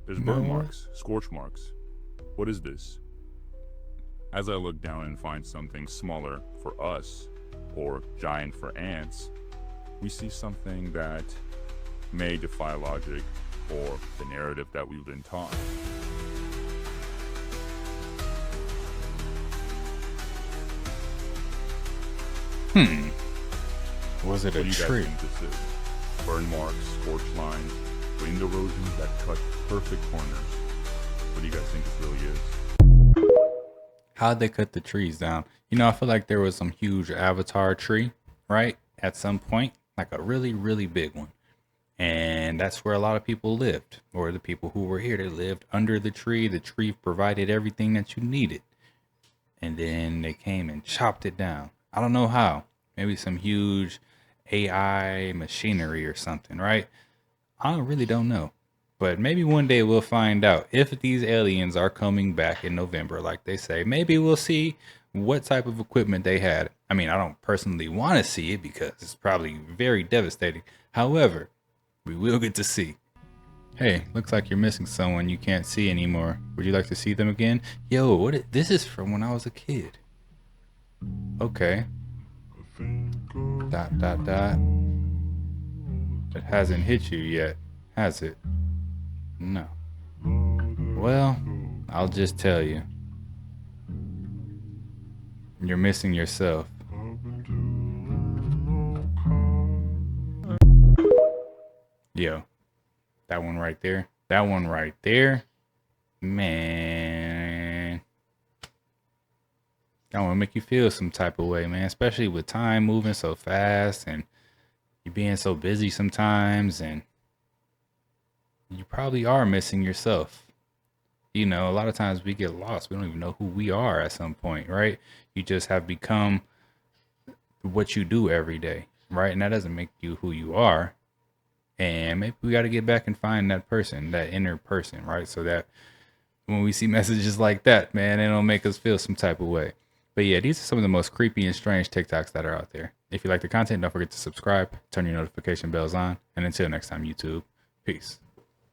[SPEAKER 3] there's burn marks, scorch marks. What is this? As I look down and find something smaller for us, or giant for ants, we see something that may defy logic or the narrative that we've been taught.
[SPEAKER 1] Was it a tree?
[SPEAKER 3] What do you guys think this is? Burn marks, scorch lines, wind erosion that cut perfect corners. What do you guys think this really is?
[SPEAKER 1] How'd they cut the trees down? I feel like there was some huge avatar tree, right? At some point, like a really, really big one. And that's where a lot of people lived, or the people who were here, they lived under the tree. The tree provided everything that you needed. And then they came and chopped it down. I don't know how. Maybe some huge AI machinery or something, right? I really don't know. But maybe one day we'll find out if these aliens are coming back in November, like they say. Maybe we'll see what type of equipment they had. I mean, I don't personally want to see it because it's probably very devastating. However, we will get to see. Hey, looks like you're missing someone you can't see anymore. Would you like to see them again? Yo, this is from when I was a kid. Okay. ... It hasn't hit you yet, has it? No. Well, I'll just tell you. You're missing yourself. Yo, that one right there. That one right there. Man. That one make you feel some type of way, man. Especially with time moving so fast and you being so busy sometimes, and you probably are missing yourself. You know, a lot of times we get lost. We don't even know who we are at some point, right? You just have become what you do every day, right? And that doesn't make you who you are. And maybe we got to get back and find that person, that inner person, right? So that when we see messages like that, man, they don't make us feel some type of way. But yeah, these are some of the most creepy and strange TikToks that are out there. If you like the content, don't forget to subscribe, turn your notification bells on. And until next time, YouTube, peace.